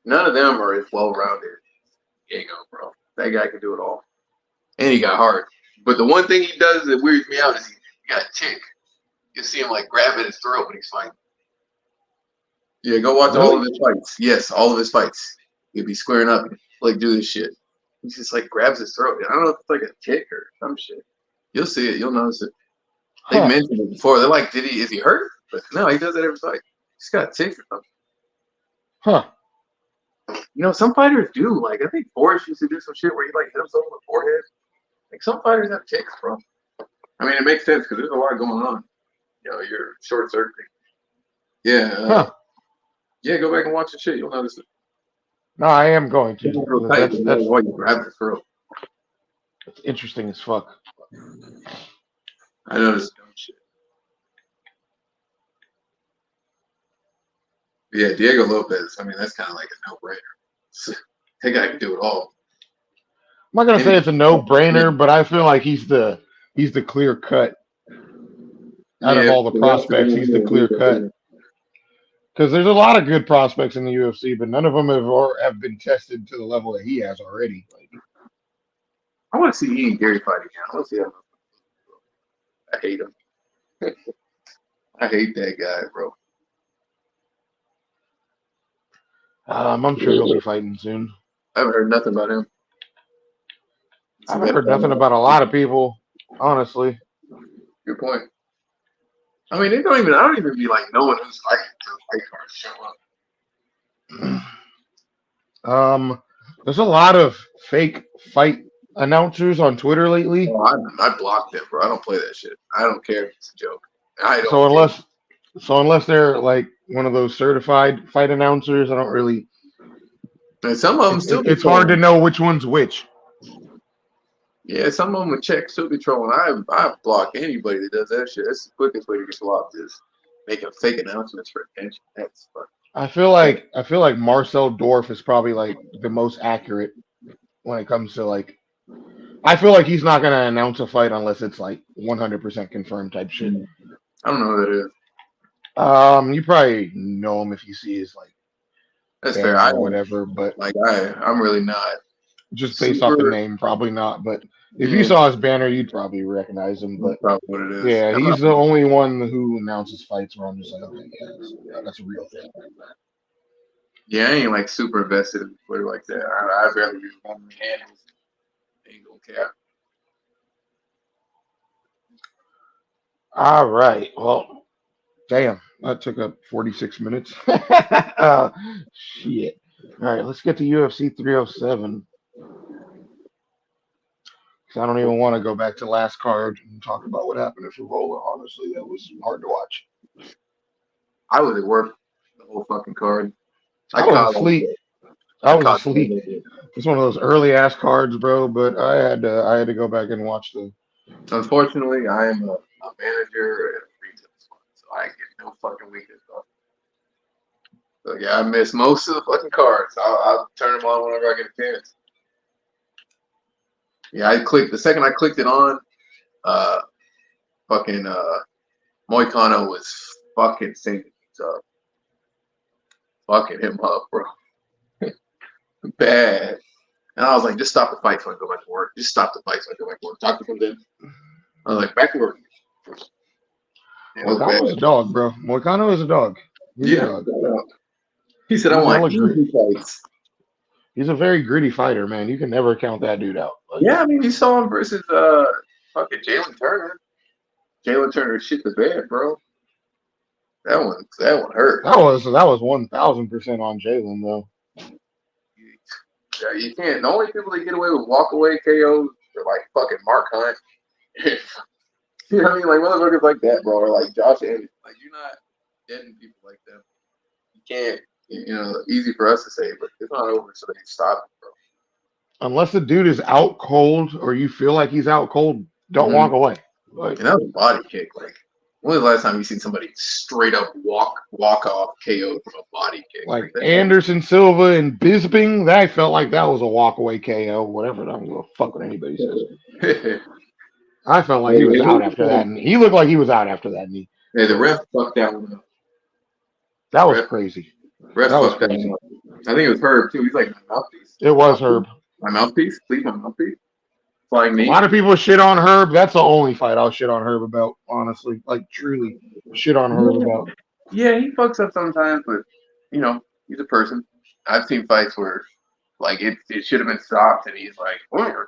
none of them are as well rounded as Diego, bro. That guy can do it all. And he got hard. But the one thing he does that weirds me out is he got a tick. You see him like grabbing his throat when he's fighting. Yeah, go watch all of his fights. Yes, all of his fights. He'll be squaring up and like do this shit. He just like grabs his throat. I don't know if it's like a tick or some shit. You'll see it. You'll notice it. They mentioned it before. They're like, is he hurt? But no, he does it every fight. He's got a tick or something. Huh. Some fighters do. Like, I think Forrest used to do some shit where he like hit himself on the forehead. Like, some fighters have ticks, bro. I mean, it makes sense because there's a lot going on. You're short circuiting. Yeah. Yeah, go back and watch the shit. You'll notice it. No, I am going to. That's why you grab your throat. That's interesting as fuck. I noticed dumb shit. Yeah, Diego Lopez. I mean, that's kind of like a no-brainer. That guy can do it all. I'm not gonna say it's a no-brainer, but I feel like he's the clear cut out of all the prospects. He's the clear cut because there's a lot of good prospects in the UFC, but none of them have been tested to the level that he has already. I want to see he and Gary fight again. I want to see him. I hate him. I hate that guy, bro. I'm sure he'll be fighting soon. I haven't heard nothing about him. I haven't heard nothing about a lot of people, honestly. Good point. I mean, I don't even be like knowing who's fighting until fight cards show up. There's a lot of fake fight announcers on Twitter lately. Oh, I blocked them, bro. I don't play that shit. I don't care if it's a joke. So unless they're like one of those certified fight announcers, I don't really And some of them still be It's hard to trolling. know which one's which. Yeah, some of them with checks still be trolling. I block anybody that does that shit. That's the quickest way to get blocked is making fake announcements for attention. That's fucking. I feel like Marcel Dorf is probably like the most accurate when it comes to like. I feel like he's not gonna announce a fight unless it's like 100% confirmed type shit. I don't know who that is. You probably know him if you see his like That's fair. banner or whatever, but I'm really not just based off the super. name, probably not. But if you Yeah, saw his banner, you'd probably recognize him. that's But probably what it is. yeah, I'm not, he's the only one who announces fights where I'm just like, okay, that's a real thing. yeah, I ain't like super invested in Twitter like that. I'd rather be on the handles. Ain't gonna care. All right. Well, damn, that took up 46 minutes. Shit. All right, let's get to UFC 307. I don't even want to go back to last card and talk about what happened to Favola. Honestly, that was hard to watch. I was at work the whole fucking card. I I was caught asleep. I I was caught asleep. It's one of those early ass cards, bro. But I had to go back and watch the. Unfortunately, I am a manager at a retail spot, so I get no fucking weekends off. So yeah, I miss most of the fucking cards. I'll turn them on whenever I get a chance. Yeah, I clicked the second I clicked it on. Uh, fucking Moicano was fucking singing so fucking him up, bro. Bad. And I was like, just stop the fight so I can go back to work. Just stop the fight so I can go back to work. Doctor comes in. I was like, back to work. Yeah, it was bad. Moicano is a dog, bro. Moicano is a dog. He's a Yeah. dog. He said, I He's hella want grit. easy fights. He's a very gritty fighter, man. You can never count that dude out. Like, Yeah, I mean, you saw him versus fucking Jalen Turner. Jalen Turner shit the bed, bro. That one hurt. that was 1,000% on Jalen though. Yeah, you can't. The only people that get away with walk away KOs are like fucking Mark Hunt. You know what I mean? Like motherfuckers like that, bro, or like Josh Anderson. Like you're not getting people like them. You can't. You know, easy for us to say, but it's not over, so they stop it, bro. Unless the dude is out cold or you feel like he's out cold, don't Mm-hmm. walk away. Like, And that was a body kick. Like, when was the last time you seen somebody straight up walk off KO from a body kick? like Like that. Anderson Silva and Bisping, that felt like that was a walk away KO. Whatever. I don't give a fuck what anybody says. I felt like he was out after that, and he looked like he was out after that knee. Hey, the ref fucked that one up. That was crazy. Ref That was fucked that crazy. one up. I think it was Herb too. He's like my mouthpiece. It was Herb. My mouthpiece, please, my mouthpiece. Flying A knee. lot of people shit on Herb. That's the only fight I'll shit on Herb about, honestly. Like, truly shit on Herb about. Yeah, he fucks up sometimes, but you know, he's a person. I've seen fights where like it should have been stopped, and he's like, "Oh, you're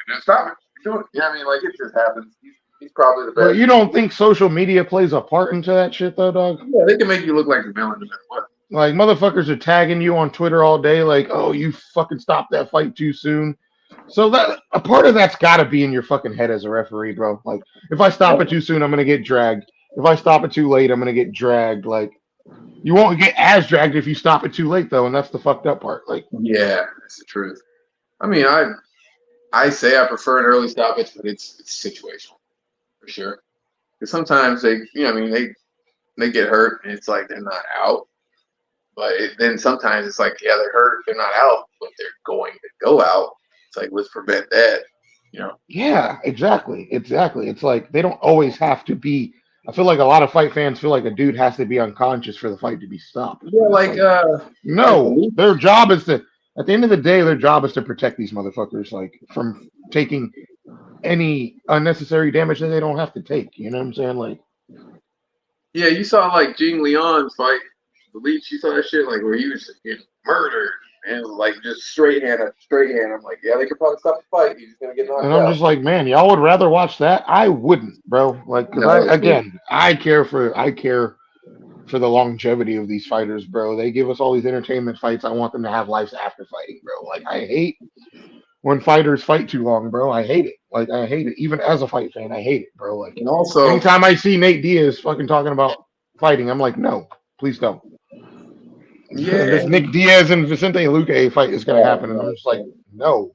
gonna stop it. You're doing it." You know what I mean? Like it just happens. He's probably the But best. you don't think social media plays a part into that shit, though, dog? Yeah, they can make you look like the villain no matter what. Like, motherfuckers are tagging you on Twitter all day, like, oh, you fucking stopped that fight too soon. So that a part of that's got to be in your fucking head as a referee, bro. Like, if I stop it too soon, I'm gonna get dragged. If I stop it too late, I'm gonna get dragged. Like, you won't get as dragged if you stop it too late, though, and that's the fucked up part. Like, Yeah, that's the truth. I mean, I say I prefer an early stoppage, but it's situational for sure. Because sometimes they, you know, I mean, they get hurt and it's like they're not out. But then sometimes it's like, yeah, they're hurt, they're not out, but they're going to go out. It's like, let's prevent that, you know? yeah, exactly. It's like they don't always have to be. I feel like a lot of fight fans feel like a dude has to be unconscious for the fight to be stopped. Yeah, like No, the their job is to. At the end of the day, their job is to protect these motherfuckers, like from taking any unnecessary damage that they don't have to take. You know what I'm saying? Like, yeah, you saw like Gene Leon's fight, the Leech. You saw that shit, like where he was just getting murdered and like just straight hand up, straight hand. I'm like, yeah, they could probably stop the fight. He's just gonna get knocked and I'm out. just like, man, y'all would rather watch that? I wouldn't, bro. Like, because No, I care for the longevity of these fighters, bro. They give us all these entertainment fights. I want them to have lives after fighting, bro. Like, I hate when fighters fight too long, bro. I hate it. Like, I hate it. Even as a fight fan, I hate it, bro. Like, and also, anytime I see Nate Diaz fucking talking about fighting, I'm like, no, please don't. Yeah. This Nick Diaz and Vicente Luque fight is going to Oh, happen, and I'm no. just like, no,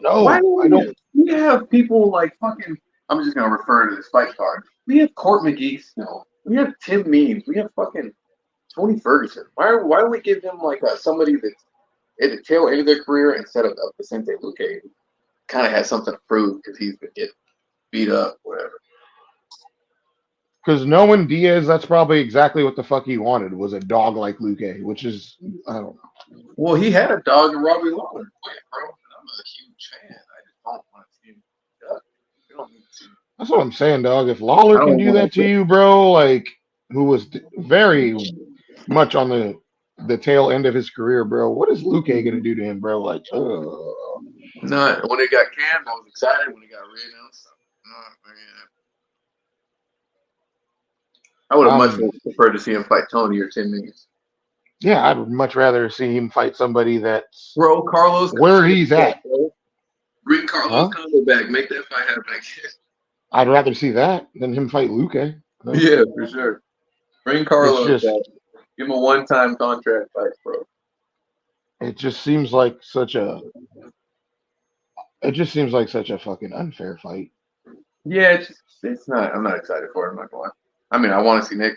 Why no, I don't. do we have people like fucking? I'm just gonna refer to this fight card. We have Court McGee still. We have Tim Means. We have fucking Tony Ferguson. Why don't we give him like somebody that's at the tail end of their career instead of Vicente Luque, who kind of has something to prove because he's been getting beat up, whatever. Because knowing Diaz, that's probably exactly what the fuck he wanted was a dog like Luque, which is I don't know. Well, he had a dog in Robbie Lawler, bro. And I'm a huge fan. I just don't want to see him duck. We don't need to. That's what I'm saying, dog. If I Lawler can don't do that want to to. you, bro, like who was very much on the tail end of his career, bro. What is Luque gonna do to him, bro? Like, Not when it got canned, I was excited. When it got re-announced, man. I would have much um, preferred to see him fight Tony or Tim Means. yeah, I'd much rather see him fight somebody that's Bro, Carlos where combo he's back, at, bro. Bring Carlos huh? combo back. Make that fight happen again. I'd rather see that than him fight Luque. No, Yeah, for sure. Bring it's Carlos just back. Give him a one-time contract fight, bro. it just seems like such a it just seems like such a fucking unfair fight. Yeah, it's not. I'm not excited for it. I'm not gonna lie. I mean, I want to see Nick.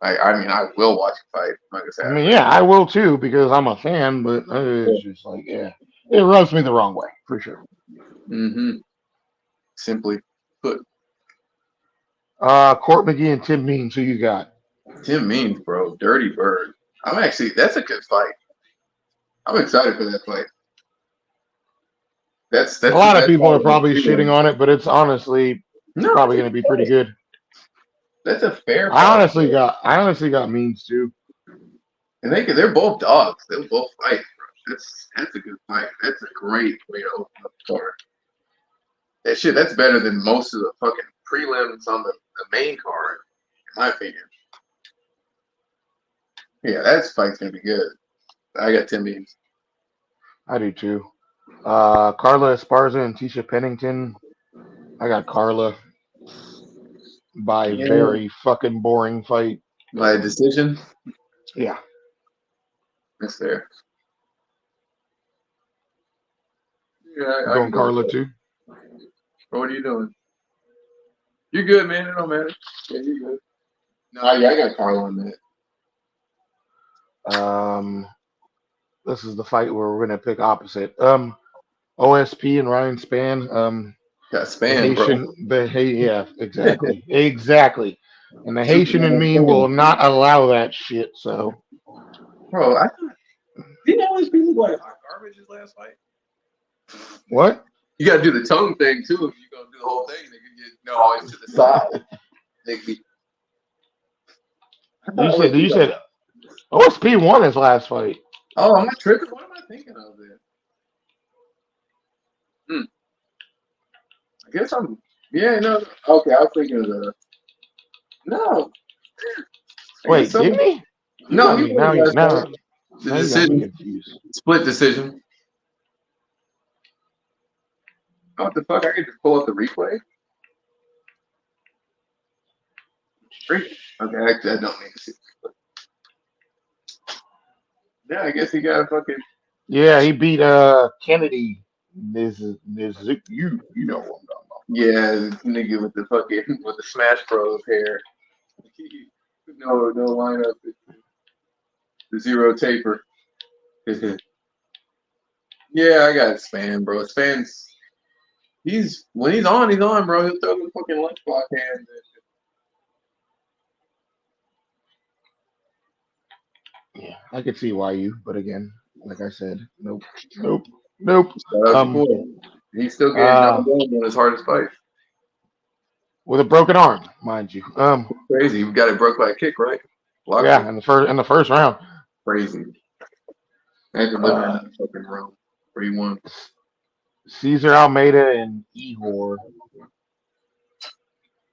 I mean, I will watch a fight. I'm not gonna say I I mean, bet. yeah, I will too because I'm a fan, but it's just like, yeah, it rubs me the wrong way for sure. Mm-hmm. Simply put, Court McGee and Tim Means, who you got? Tim Means, bro, Dirty Bird. I'm actually. That's a good fight. I'm excited for that fight. A That's the lot of best people fight are in the probably shitting prelim. on it, but it's honestly No, probably it's a going to good be pretty fight. good. That's a fair fight, bro. I honestly got Means too. And they're both dogs. They'll both fight, bro. That's a good fight. That's a great way to open up the card. That shit, that's better than most of the fucking prelims on the main card, in my opinion. Yeah, that fight's gonna be good. I got Tim Beams. I do too. Carla Esparza and Tisha Pennington. I got Carla by Yeah, very fucking boring fight. my decision. Yeah, That's fair. Yeah, I'm I can going go with Carla that. too. What are you doing? You're good, man. It don't matter. Yeah, you're good. No, yeah, I got Carl on that. Um, this is the fight where we're gonna pick opposite. OSP and Ryan Spann. Got Span, bro. Yeah, exactly, exactly. And the Haitian in Superman me will Span. not allow that shit. So Bro, I thought didn't always be like hot garbage his last fight. what? You gotta do the tongue thing too. If you're gonna do the whole thing, nigga, always to the side. Nigga, I thought OSP You got. said OSP won his last fight. Oh, am I tripping? What am I thinking of then? Hmm. I guess I'm. Yeah, no. Okay, I was thinking of the. No, I guess Wait, so. didn't he? You No, got he me won his now. last fight. The Now you got me decision, confused. split decision. Oh, what the fuck? I could just pull up the replay. Freak. Okay, actually, I don't need to see. Yeah, I guess he got a fucking. Yeah, he beat Kennedy. You know what I'm talking about. Yeah, this nigga with the fucking with the Smash Bros hair. No lineup. The zero taper. Yeah, I got Span, bro. Span's he's when he's on, bro. He'll throw the fucking lunchbox hands. Yeah, I could see why you, but again, like I said, nope, nope, nope. Shout out your Um, boy. He's still getting knocked uh, down on his hardest fight. with a broken arm, mind you. Crazy. He got it broke by a kick, right? Blocked Yeah, it. in the first round. Crazy. Imagine living in Uh, that fucking room where he won. Caesar Almeida and Ihor.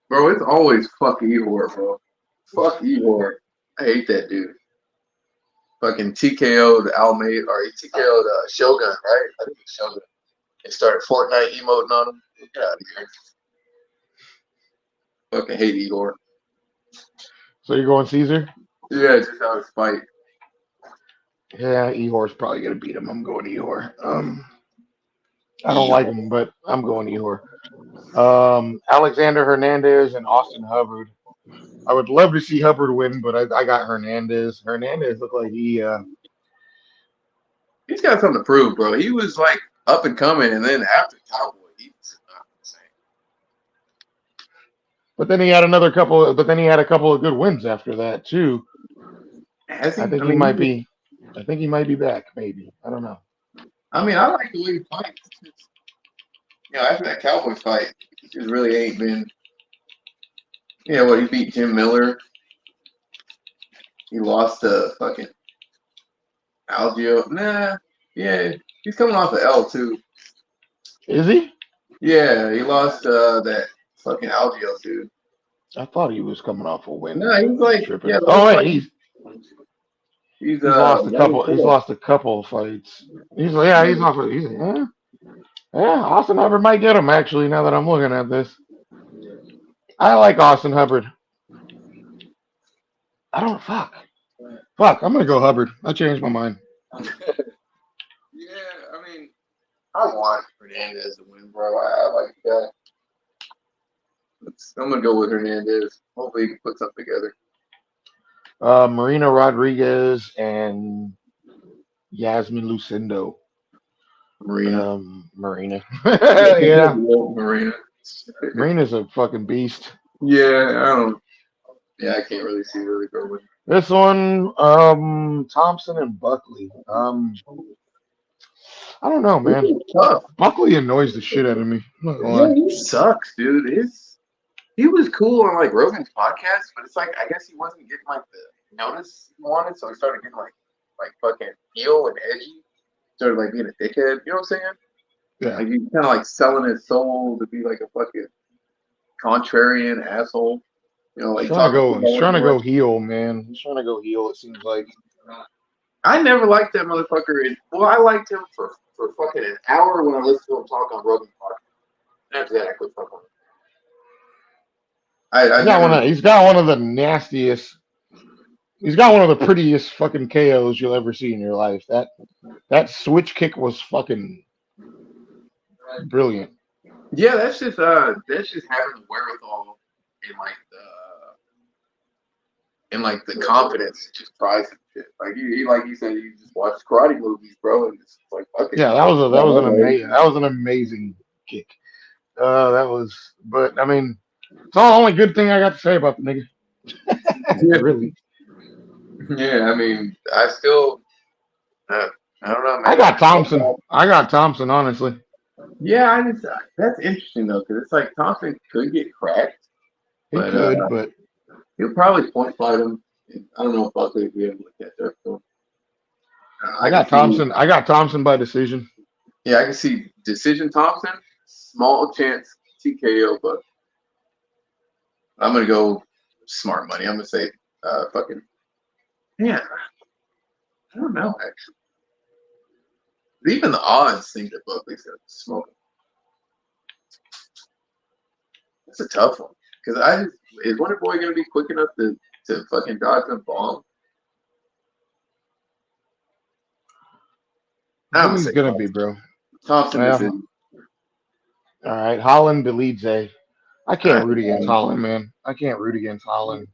Bro, it's always fuck Ehor, bro. Fuck Ehor. I hate that dude. Fucking TKO'd Almeida, or he TKO'd Shogun, right? I think it's Shogun. And started Fortnite emoting on him. Get out of here. Fucking hate Igor. So you're going Caesar? Yeah, just how his fight. Yeah, Ehor's probably gonna beat him. I'm going Ehor. I don't like Eeyore. him, but I'm going Ehor. Alexander Hernandez and Austin Hubbard. I would love to see Hubbard win, but I got Hernandez. Hernandez looked like He's got something to prove, bro. He was like up and coming, and then after Cowboy, he's not insane. but then he had another couple. But then he had a couple of good wins after that too. Has I he? think he might be. I think he might be back. Maybe I don't know. I like the way he fights. After that Cowboy fight, he just really ain't been. He beat Jim Miller. He lost to fucking Algio. Nah, yeah, he's coming off the L too. Is he? Yeah, he lost that fucking Algio dude. I thought he was coming off a win. No, he's I'm like, tripping. yeah, the Oh one wait, fight he's he's lost a one and couple. He's four. lost a couple of fights. He's off. Yeah. Austin Hubbard might get him actually. Now that I'm looking at this, I like Austin Hubbard. I don't fuck. I'm gonna go Hubbard. I changed my mind. Yeah, I want Hernandez to win, bro. I like the guy. I'm gonna go with Hernandez. Hopefully, he can put something together. Marina Rodriguez and Yasmin Lucindo. Marina. Marina. Yeah, Marina. Marina's a fucking beast. Yeah, I don't. Yeah, I can't really see really go with. This one, Thompson and Buckley. I don't know, man. It's tough. Buckley annoys the shit out of me. I'm not gonna Yeah, lie. he sucks, dude. He was cool on like Rogan's podcast, but it's like I guess he wasn't getting like the notice he wanted, so he started getting like fucking heel and edgy. Started like being a dickhead. You know what I'm saying? Yeah, Like he's kind of like selling his soul to be like a fucking contrarian asshole. Like talking shit He's about trying to everyone. go heel, man. He's trying to go heel. It seems like. I never liked that motherfucker. I liked him for fucking an hour when I listened to him talk on Rogan's podcast. After that, I quit fucking with him. I never. He's got one of the nastiest. He's got one of the prettiest fucking KOs you'll ever see in your life. That switch kick was fucking brilliant. Yeah, that's just having the wherewithal and the confidence to just try some shit. Like like you said, you just watch karate movies, bro, and it's like fuck it. Yeah, that was an amazing kick. That was, but I mean, it's all the only good thing I got to say about the nigga. Yeah, Really, yeah. I still, I don't know, I man. got Thompson. I got Thompson, honestly. Yeah, that's interesting though, because it's like Thompson could get cracked, He but could, but he'll probably point fight him. I don't know if Buckley would be able to catch up to him. I I can got see, Thompson. I got Thompson by decision. yeah, I can see decision Thompson, small chance TKO, but I'm gonna go smart money. I'm gonna say, fucking, yeah. I don't know actually. Even the odds think that Buckley's gonna smoke him. That's a tough one because is Wonder Boy gonna be quick enough to fucking dodge the bomb? I I'm think gonna he's say gonna be, Thompson. bro. Thompson Yeah. decision. All right, Holland Delidze. I I can't root against Holland, man. I can't root against Holland.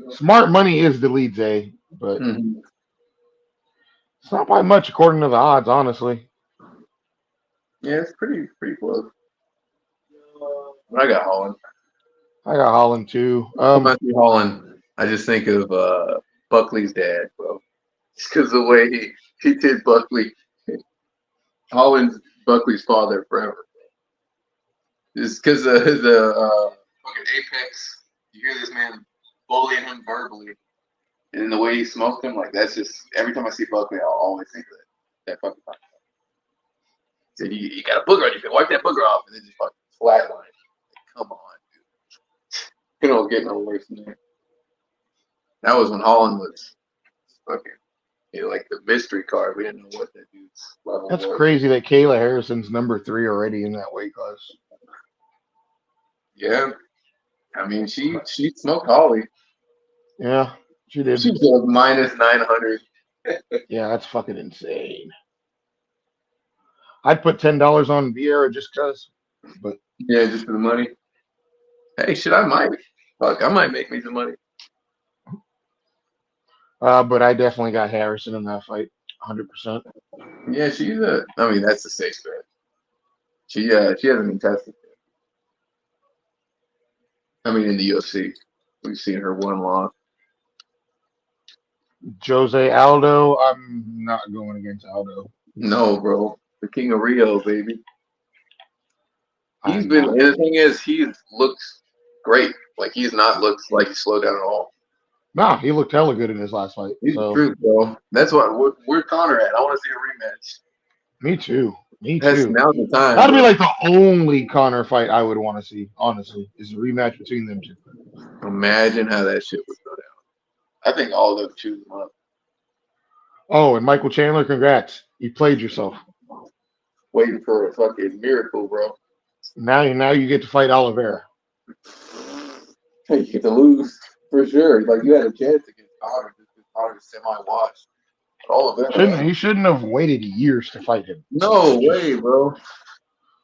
Smart money is Delidze, but Mhm. it's not by much according to the odds, honestly. Yeah, it's pretty close. But I got Holland. I got Holland too. When I see Holland, I just think of Buckley's dad, bro. Just because the way he did Buckley, Holland's Buckley's father forever. Just because the fucking Apex, you hear this man bullying him verbally, and the way he smoked him, like that's just every time I see Buckley, I'll always think of that fucking time. Said you got a booger on your face, wipe that booger off, and then just fucking flatline. Like, come on, dude. Get no worse than that. That was when Holland was fucking, like the mystery card. We didn't know what that dude's level That's was. crazy that Kayla Harrison's number 3 already in that weight class. Yeah, she smoked Holly. Yeah, she did. She was minus 900. Yeah, that's fucking insane. I'd put $10 on Vieira just cause, but Yeah, just for the money. Hey, shit, I might. Fuck, I might make me some money. but I definitely got Harrison in that fight, 100%. Yeah, she's a. I mean, that's a safe bet. She hasn't been tested. I mean, in the UFC, we've seen her one loss. Jose Aldo, I'm not going against Aldo. No, bro, the King of Rio, baby. He's I'm been. not. And the thing is, he looks great. Like he's not looks like he slowed down at all. Nah, he looked hella good in his last fight. He's the So truth, bro. That's what where Connor at. I want to see a rematch. me too. Me That's too. now's the time, That'd be bro. like the only Connor fight I would want to see, honestly, is a rematch between them two. Imagine how that shit would go down. I think all of them choose him up. Oh, and Michael Chandler, congrats. You played yourself. Waiting for a fucking miracle, bro. Now you get to fight Oliveira. Hey, you get to lose for sure. Like you had a chance against Connor, just because Connor's semi-washed. But all of them, He shouldn't have waited years to fight him. no Just way, bro.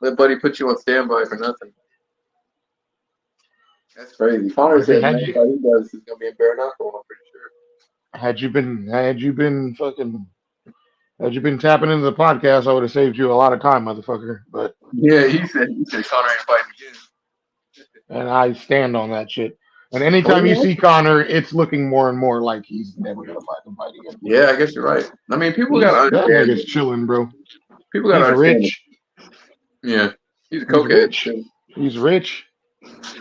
Let Buddy put you on standby for nothing. That's crazy. Connor if he said had next you fight he does is gonna be in bare knuckle. I'm pretty sure. had you been tapping into the podcast, I would have saved you a lot of time, motherfucker. But Yeah, he said Connor ain't fighting again. and I stand on that shit. And Oh anytime you yeah. see Connor, it's looking more and more like he's never gonna fight again. Yeah, I guess you're right. I mean, people gotta That understand. nigga's chilling, bro. People gotta He's understand. rich. Yeah, he's a He's cokehead. rich. He's rich.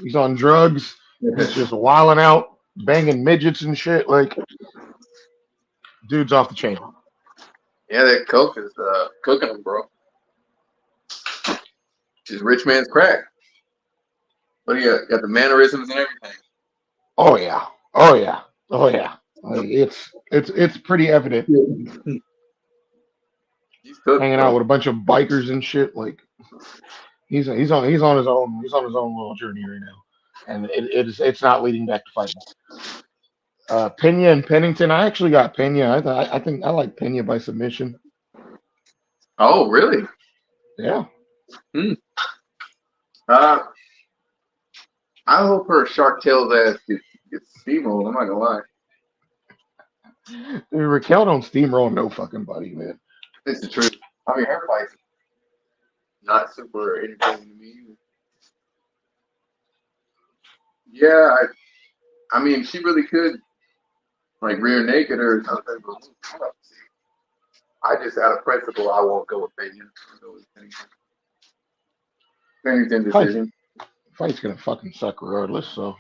He's on drugs. He's Yeah, just wilding out, banging midgets and shit. Like, dude's off the chain. that coke is cooking him, bro. Just rich man's crack. But he got the mannerisms and everything. Oh yeah. Oh yeah. Oh yeah. Like, it's pretty evident. Yeah. He's cooked, Hanging out bro. with a bunch of bikers and shit. Like, he's on his own little journey right now, and it's not leading back to fighting. Pena and Pennington. I actually got Pena. I think I like Pena by submission. Oh, really? Yeah. Hmm. Uh, I hope her shark tail's ass gets steamrolled. I'm not gonna lie. Dude, Raquel don't steamroll no fucking buddy, man. It's the truth. I mean, her fight's not super entertaining to me. Yeah, I mean, she really could like rear naked or something. But we'll see. I just, out of principle, I won't go with Pena. I'll go with Pennington. Pennington Fight decision, fight's gonna fucking suck regardless. So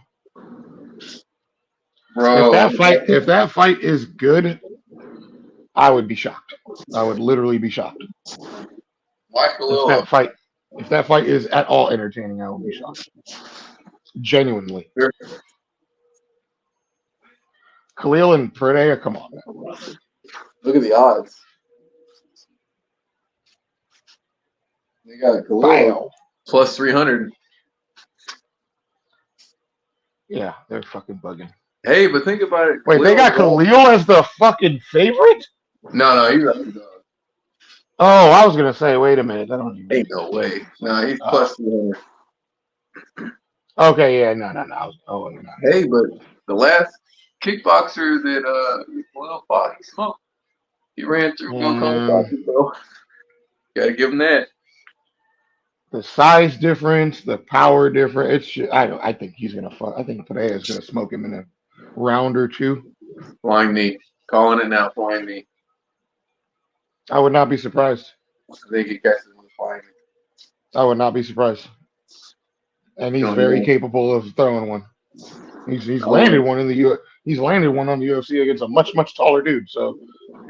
bro. if that fight is good, I would be shocked. I would literally be shocked. Why If Khalil? that fight if that fight is at all entertaining, I would be shocked. Genuinely. Khalil and Pereira, come on, man. Look at the odds. They got Khalil Bow. plus 300. Yeah, they're fucking bugging. Hey, but think about it. Wait, they Khalil, got Khalil as the fucking favorite? no, he's a dog. Oh, I was gonna say, wait a minute, that don't even Ain't make no sense. way. No, he's Oh, plus 300. okay, yeah, no. Oh, no. Hey, but the last kickboxer that Khalil fought, he smoked. He ran through Bill And Cosby, bro. Gotta give him that. the size difference, the power difference. I think he's gonna fuck. I think Pereira is gonna smoke him in a round or two. Flying knee. Calling it now, flying knee. I would not be surprised. I think he catches him with flying knee. I would not be surprised. And he's Going very down. capable of throwing one. He's Oh, landed one in the U. He's landed one on the UFC against a much taller dude. So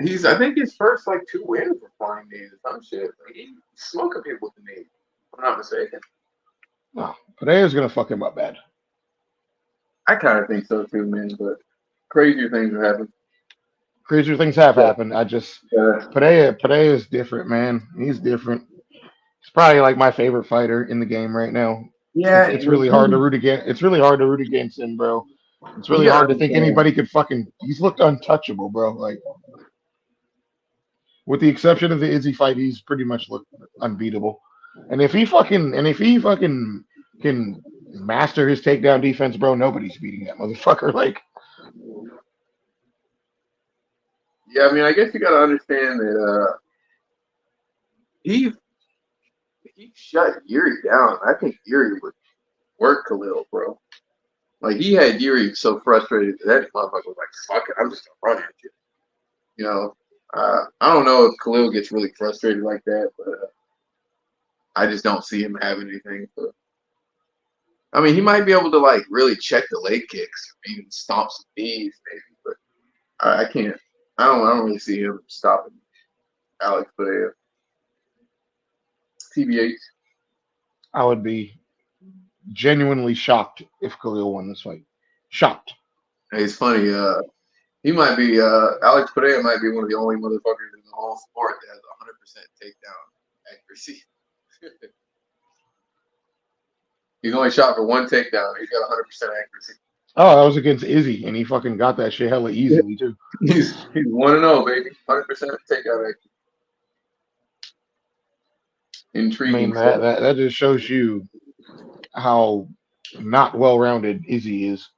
I think his first like 2 wins were flying knees or some shit. Like, he's smoking people with the knee. If I'm not mistaken. no, Pereira's gonna fuck him up bad. I kind of think so too, man. But crazier things have happened. Crazier things have Yeah. happened. I just Uh, Pereira is different, man. He's different. He's probably like my favorite fighter in the game right now. yeah, It's really hard to root against. It's really hard to root against him, bro. It's you really gotta hard to think understand. anybody could fucking. He's looked untouchable, bro. Like With the exception of the Izzy fight, he's pretty much looked unbeatable. And if he fucking can master his takedown defense, bro, nobody's beating that motherfucker. Like, Yeah, I mean, I guess you got to understand that he he shut Yuri down. I think Yuri would work Khalil, bro. Like he had Yuri so frustrated that that motherfucker was like, "Fuck it, I'm just gonna run at you." You know, I don't know if Khalil gets really frustrated like that, but I just don't see him having anything. But, I mean, he might be able to like really check the leg kicks, even stomp some knees, maybe. But I can't. I don't really see him stopping Alex Pereira. TBH. I would be genuinely shocked if Khalil won this fight. Shocked. Hey, it's funny. He might be Alex Pereira might be one of the only motherfuckers in the whole sport that has 100% takedown accuracy. He's only shot for one takedown. He's got 100% accuracy. Oh, that was against Izzy, and he fucking got that shit hella easily too. He's 1-0, baby. 100% takedown accuracy. I Intriguing mean, stuff. that just shows you how not well rounded Izzy is.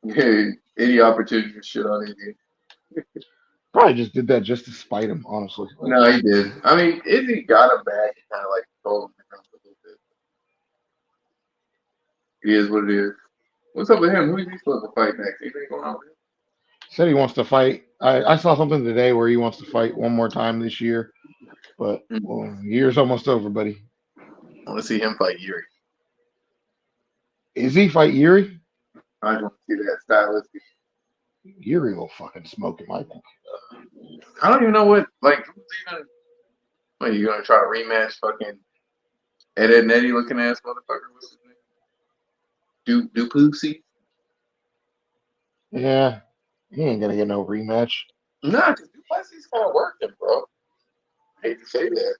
Hey, any opportunity for shit on Izzy. Probably just did that just to spite him, honestly. Like, No, he did. I mean, Izzy got him back and kind of like told him to come a little bit. It is what it is. What's up with him? Who is he supposed to fight next? Anything going on with him? said he wants to fight. I saw something today where he wants to fight one more time this year, but well, year's almost over, buddy. I want to see him fight Yuri. Is he fight Yuri? I just want to see that stylistic. Yuri will fucking smoke him, I think. I don't even know what, like, who's even, what, you going to try to rematch fucking Ed Netty looking ass motherfucker? What's his name? Dupusi? Yeah, he ain't gonna get no rematch. Nah, because Duplessis kind of working, bro. I hate to say that.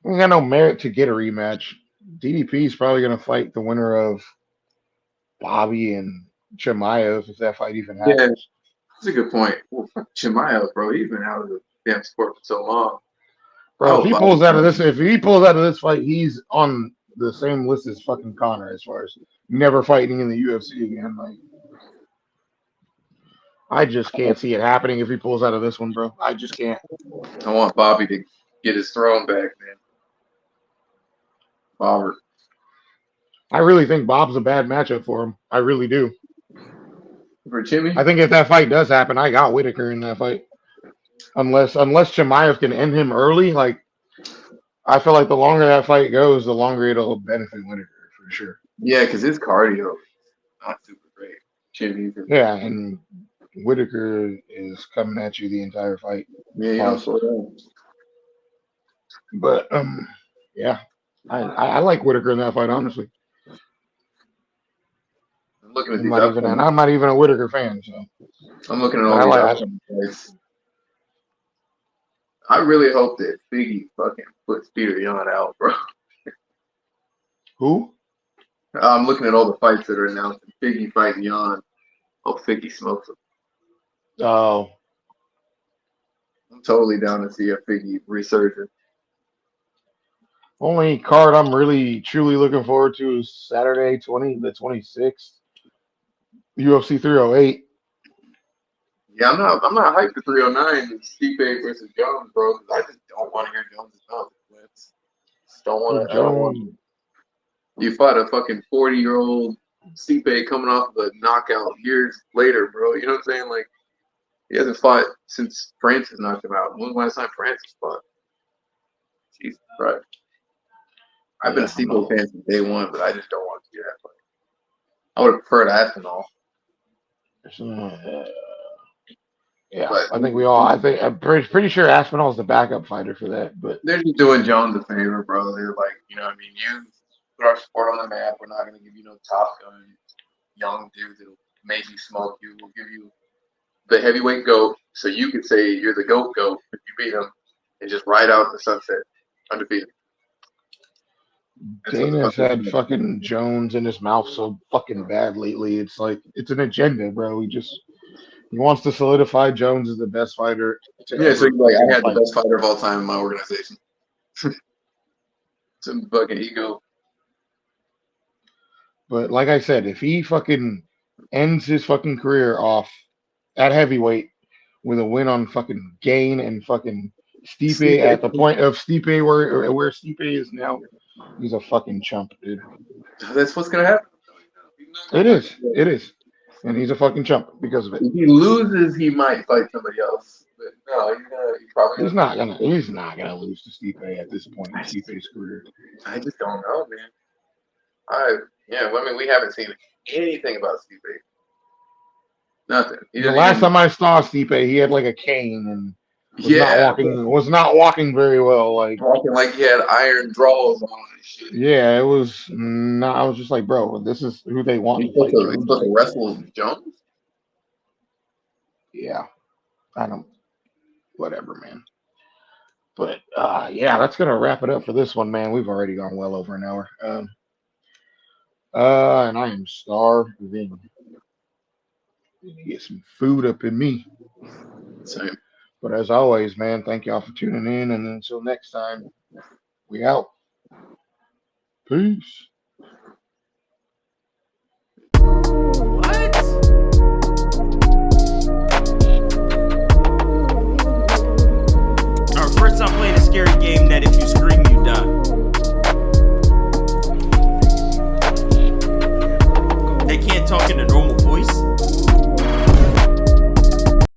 He ain't got no merit to get a rematch. DDP is probably gonna fight the winner of Bobby and Chimaev if that fight even Yeah, happens. that's a good point. Well, fuck Chimaev, bro. He's been out of the damn sport for so long. I Bro, hope Bobby comes. if he pulls out of this fight, he's on the same list as fucking Connor as far as never fighting in the UFC again. Like, I just can't see it happening if he pulls out of this one, bro. I just can't. I want Bobby to get his throne back, man. Bobber. I really think Bob's a bad matchup for him. I really do. For Jimmy? I think if that fight does happen, I got Whitaker in that fight. Unless Chimaev can end him early, like I feel like the longer that fight goes, the longer it'll benefit Whitaker for sure. Yeah, because his cardio is not super great. Jimmy's. Yeah, and Whitaker is coming at you the entire fight. Yeah, you don't Pause. slow down. But yeah, I like Whitaker in that fight. Honestly, I'm looking at these upcoming. I'm not even a Whitaker fan. So, I'm looking at but all I these like upcoming fights. I really hope that Figgy fucking puts Peter Yan out, bro. who? I'm looking at all the fights that are announced. Figgy fighting Yan. Hope Figgy smokes him. Oh, I'm totally down to see a Figgy resurgence. only card I'm really truly looking forward to is Saturday 26th, UFC 308. Yeah, I'm not hyped for 309 Stipe versus Jones, bro. Because I just don't want to hear Jones' mouth. Just don't want to. I don't want. Jones. You fought a fucking 40-year-old Stipe coming off of a knockout years later, bro. You know what I'm saying? Like he hasn't fought since Francis knocked him out. When was the last time Francis fought? Jesus Christ. I've been a Yeah, Stipe no. fan since day one, but I just don't want to see that fight. I would have preferred Aspinall, Uh, yeah, but I think we all. I think I'm pretty sure Aspinall's the backup fighter for that. But they're just doing Jones a favor, bro. They're like, you know what I mean? You put our sport on the map. We're not going to give you no Top Gun young dude that'll maybe smoke you. We'll give you the heavyweight GOAT so you can say you're the GOAT if you beat him and just ride out in the sunset undefeated. That's what the fuck Dana's they're had doing. fucking Jones in his mouth so fucking bad lately. It's like it's an agenda, bro. He wants to solidify Jones as the best fighter to Yeah, so ever he's like, I fucking had the fight. best fighter of all time in my organization. Some fucking ego. But like I said, if he fucking ends his fucking career off at heavyweight with a win on fucking Gain and fucking Stipe Stipe. at the point of Stipe where Stipe is now, he's a fucking chump, dude. That's what's gonna happen. He's not It gonna win. is. It is. And he's a fucking chump because of it. If he loses, he might fight somebody else. But no, he's probably He's gonna. not gonna he's not gonna lose to Stipe at this point in Stipe's career. I just don't know, man. I yeah, well, I mean, we haven't seen anything about Stipe. Nothing. He The doesn't last even. time I saw Stipe, he had like a cane and Yeah, was not walking very well. Like, talking like he had iron draws on and shit. yeah, it was not. I was just like, bro, this is who they want to fight He's Jones. supposed Like, to wrestle Jones. yeah, I don't. Whatever, man. But yeah, that's gonna wrap it up for this one, man. We've already gone well over an hour. And I am starving. Need to get some food up in me. Same. But as always, man, thank y'all for tuning in. And until next time, we out. Peace.